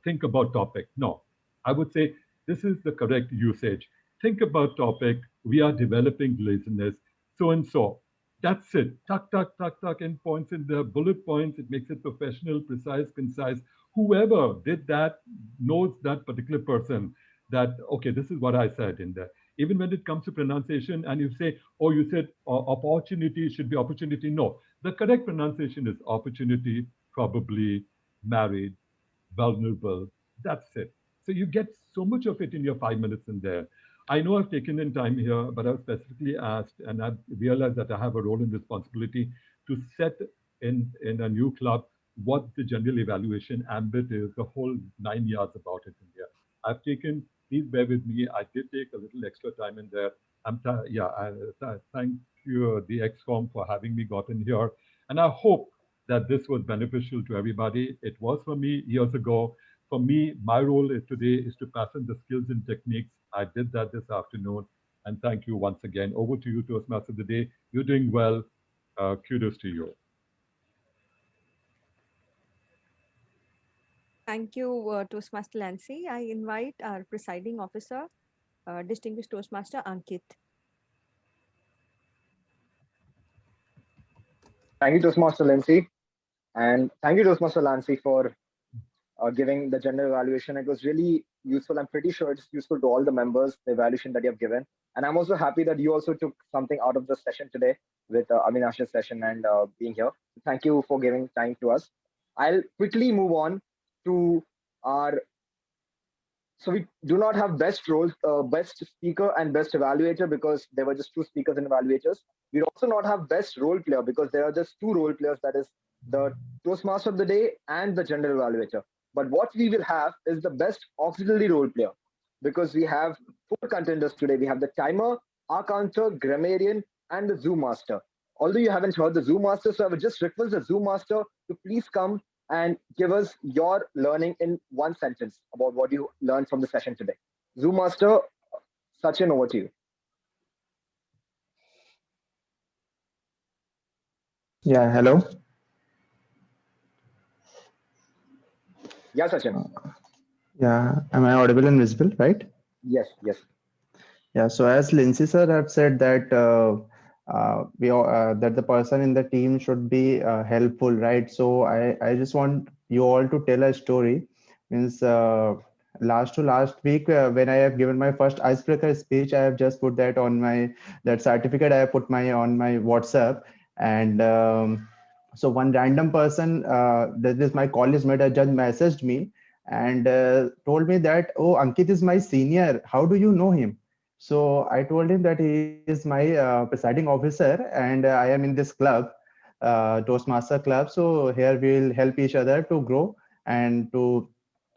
think about topic. No, I would say this is the correct usage. Think about topic. We are developing laziness, so and so. That's it. Tuck, tuck, tuck, tuck, in points in the bullet points. It makes it professional, precise, concise. Whoever did that knows that particular person that, okay, this is what I said in there. Even when it comes to pronunciation and you say, oh, you said opportunity should be opportunity. No, the correct pronunciation is opportunity, probably, married, vulnerable. That's it. So you get so much of it in your 5 minutes in there. I know I've taken in time here, but I was specifically asked, and I've realized that I have a role and responsibility to set in a new club what the general evaluation ambit is, the whole 9 yards about it in there. I've taken, please bear with me, I did take a little extra time in there. Thank you, the XCOM, for having me gotten here. And I hope that this was beneficial to everybody. It was for me years ago. For me, my role today is to pass on the skills and techniques. I did that this afternoon. And thank you once again. Over to you, Toastmaster of the Day. You're doing well. Kudos to you. Thank you, Toastmaster Lincy. I invite our presiding officer, distinguished Toastmaster Ankit. Thank you, Toastmaster Lincy. And thank you, Toastmaster Lincy, for giving the general evaluation. It was really useful. I'm pretty sure it's useful to all the members, the evaluation that you have given. And I'm also happy that you also took something out of the session today with Avinash's session and being here. Thank you for giving time to us. I'll quickly move on to our, so we do not have best roles, best speaker and best evaluator because there were just two speakers and evaluators. We also not have best role player because there are just two role players, that is the Toastmaster of the Day and the general evaluator. But what we will have is the best auxiliary role player because we have four contenders today. We have the timer, our counter, grammarian, and the Zoom master. Although you haven't heard the Zoom master, so I would just request the Zoom master to please come and give us your learning in one sentence about what you learned from the session today. Zoom master, Sachin, over to you. Yeah, hello. Yeah, Sachin. Yeah, am I audible and visible, right? Yes, yes. Yeah, so as Lincy sir had said that that the person in the team should be helpful, right? So I just want you all to tell a story. Means last week when I have given my first icebreaker speech, I have just put that on my certificate. I have put on my WhatsApp, And so one random person, that is my college mate, just messaged me and told me that, oh, Ankit is my senior. How do you know him? So I told him that he is my presiding officer, and I am in this club, Toastmaster Club. So here we will help each other to grow and to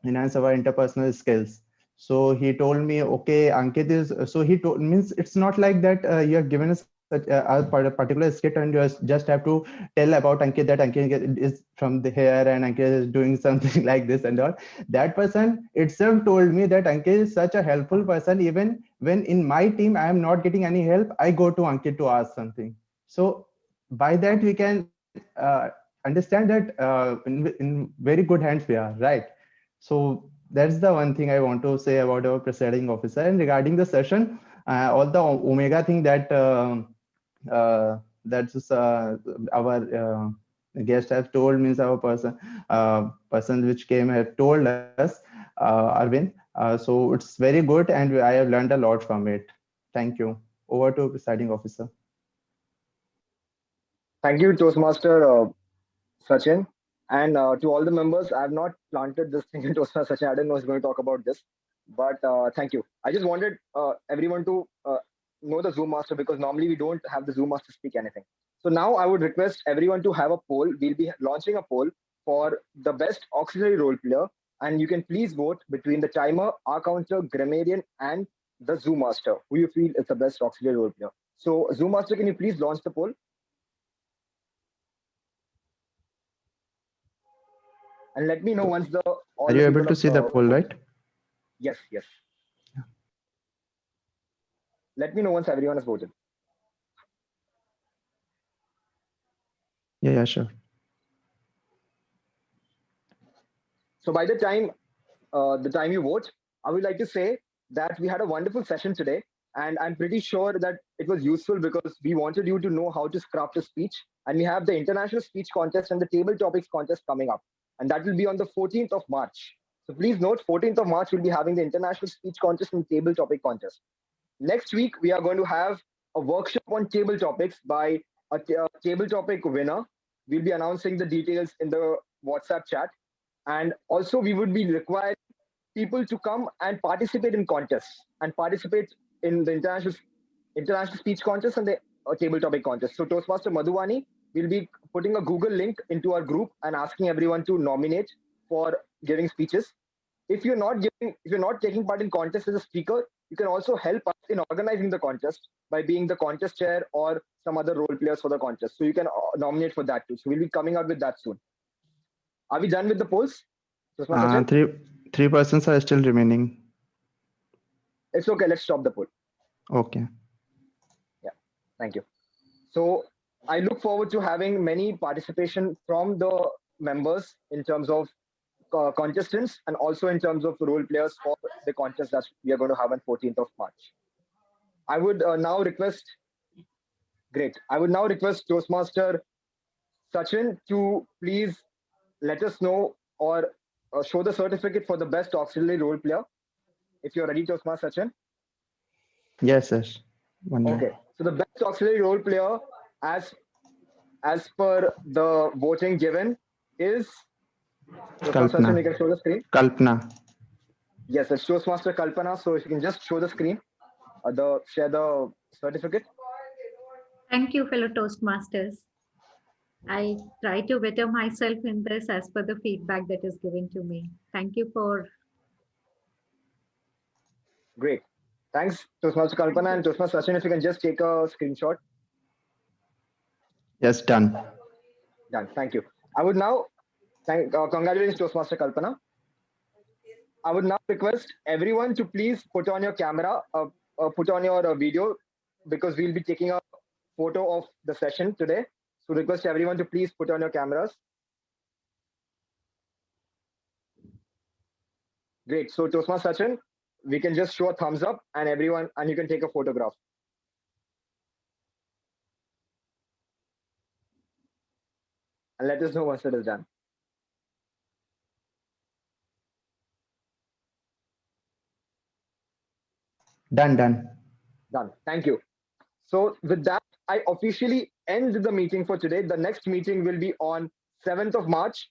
enhance our interpersonal skills. So he told me, okay, Ankit is, so he told, means it's not like that you have given us a particular script and you just have to tell about Ankit, that Ankit is from the here and Ankit is doing something like this and all. That person itself told me that Ankit is such a helpful person. Even when in my team I am not getting any help, I go to Ankit to ask something. So by that we can understand that in very good hands we are, right? So that's the one thing I want to say about our presiding officer. And regarding the session, all the Omega thing that that's our guest have told, means our person which came have told us, Arvind. So it's very good, and I have learned a lot from it. Thank you. Over to presiding officer. Thank you, Toastmaster Sachin. And to all the members, I have not planted this thing in Toastmaster Sachin. I didn't know he's going to talk about this. But thank you. I just wanted everyone to know the Zoom Master, because normally we don't have the Zoom Master speak anything. So now I would request everyone to have a poll. We'll be launching a poll for the best auxiliary role player. And you can please vote between the timer, our counter, Grammarian, and the Zoom Master, who you feel is the best auxiliary role player. So Zoom Master, can you please launch the poll? And let me know once the all Are the you people able to see the poll, voted. right? Yes, yes. Let me know once everyone has voted. Yeah, sure. So by the time you vote, I would like to say that we had a wonderful session today, and I'm pretty sure that it was useful because we wanted you to know how to craft a speech, and we have the international speech contest and the table topics contest coming up, and that will be on the 14th of March. So please note, 14th of March we'll be having the international speech contest and table topic contest. Next week we are going to have a workshop on table topics by a table topic winner. We'll be announcing the details in the WhatsApp chat. And also we would be required people to come and participate in contests and participate in the international speech contest and the table topic contest. So Toastmaster Madhuvani will be putting a Google link into our group and asking everyone to nominate for giving speeches. If you're not taking part in contest as a speaker, you can also help us in organizing the contest by being the contest chair or some other role players for the contest. So you can nominate for that too. So we'll be coming out with that soon. Are we done with the polls? Three persons are still remaining. It's okay. Let's stop the poll. Okay. Yeah. Thank you. So I look forward to having many participation from the members in terms of contestants and also in terms of role players for the contest that we are going to have on 14th of March. I would now request Toastmaster Sachin to please let us know or show the certificate for the best auxiliary role player. If you're ready, Toastmaster Sachin. Yes, sir. Okay. So the best auxiliary role player, as per the voting given, is Toastmaster Sachin. You can show the screen. Kalpana. Yes, it's Toastmaster Kalpana. So if you can just show the screen, share the certificate. Thank you, fellow Toastmasters. I try to better myself in this as per the feedback that is given to me. Thank you for. Great. Thanks, Toastmaster Kalpana and Toastmaster Sachin. If you can just take a screenshot. Yes, done. Done. Thank you. I would now congratulations, Toastmaster Kalpana. I would now request everyone to please put on your camera, put on your video, because we'll be taking a photo of the session today. So request everyone to please put on your cameras. Great. So Toastmaster Sachin, we can just show a thumbs up and you can take a photograph. And let us know once it is done. Done. Done. Thank you. So with that, I officially end the meeting for today. The next meeting will be on 7th of March,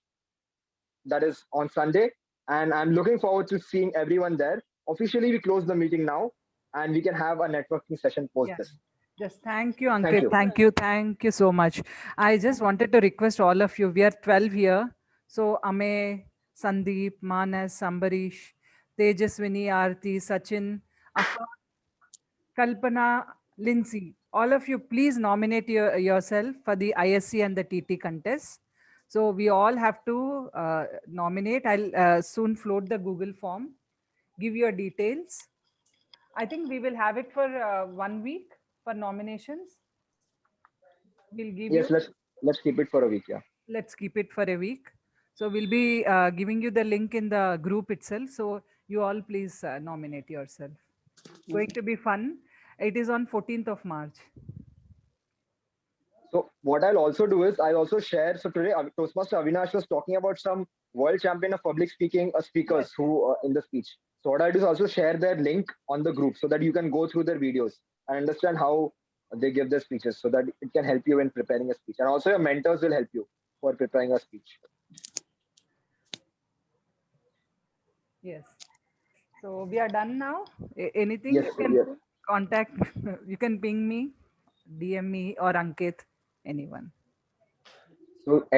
that is on Sunday. And I'm looking forward to seeing everyone there. Officially, we close the meeting now and we can have a networking session post Yeah. this. Just thank you, Thank Ankit. you. Thank you so much. I just wanted to request all of you. We are 12 here. So Ame, Sandeep, Manas, Sambarish, Tejaswini, Aarti, Sachin, Afa, Kalpana, Lincy. All of you, please nominate yourself for the ISC and the TT contest. So we all have to nominate. I'll soon float the Google form. Give your details. I think we will have it for 1 week for nominations. We'll give Yes, you. let's keep it for a week. Yeah. Let's keep it for a week. So we'll be giving you the link in the group itself. So you all please nominate yourself. Going to be fun. It is on 14th of March. So what I'll also do is I'll also share. So today Toastmaster Avinash was talking about some world champion of public speaking speakers who in the speech. So what I'll do is also share their link on the group so that you can go through their videos and understand how they give their speeches, so that it can help you in preparing a speech. And also your mentors will help you for preparing a speech. Yes. So we are done now. Anything Yes, you can yes. contact, you can ping me, DM me or Ankit, anyone. So